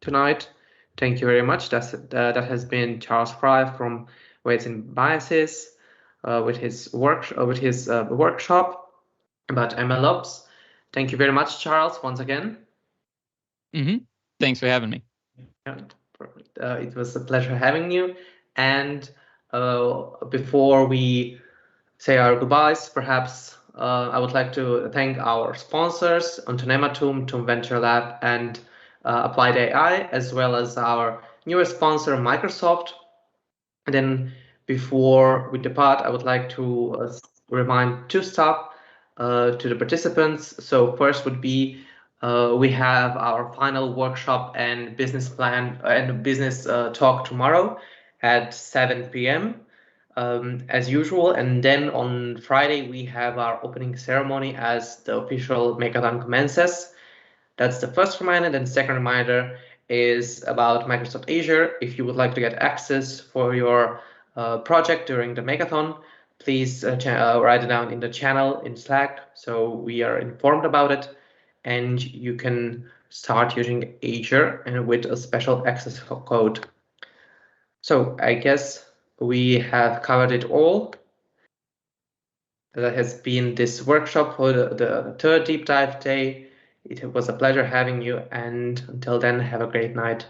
A: tonight. Thank you very much. That has been Charles Frye from Weights&Biases with his workshop about MLOps. Thank you very much, Charles, once again.
B: Thanks for having me.
A: It was a pleasure having you. And before we say our goodbyes, perhaps I would like to thank our sponsors, Antonema TUM Venture Lab, and Applied AI, as well as our newest sponsor, Microsoft. And then before we depart, I would like to remind two stuff to the participants. So first would be we have our final workshop and business plan and business talk tomorrow at 7 p.m. As usual. And then on Friday, we have our opening ceremony as the official Makeathon commences. That's the first reminder. Then the second reminder is about Microsoft Azure. If you would like to get access for your project during the Makeathon, please write it down in the channel in Slack so we are informed about it. And you can start using Azure and with a special access code. So I guess we have covered it all. That has been this workshop for the third deep dive day. It was a pleasure having you, and until then, have a great night.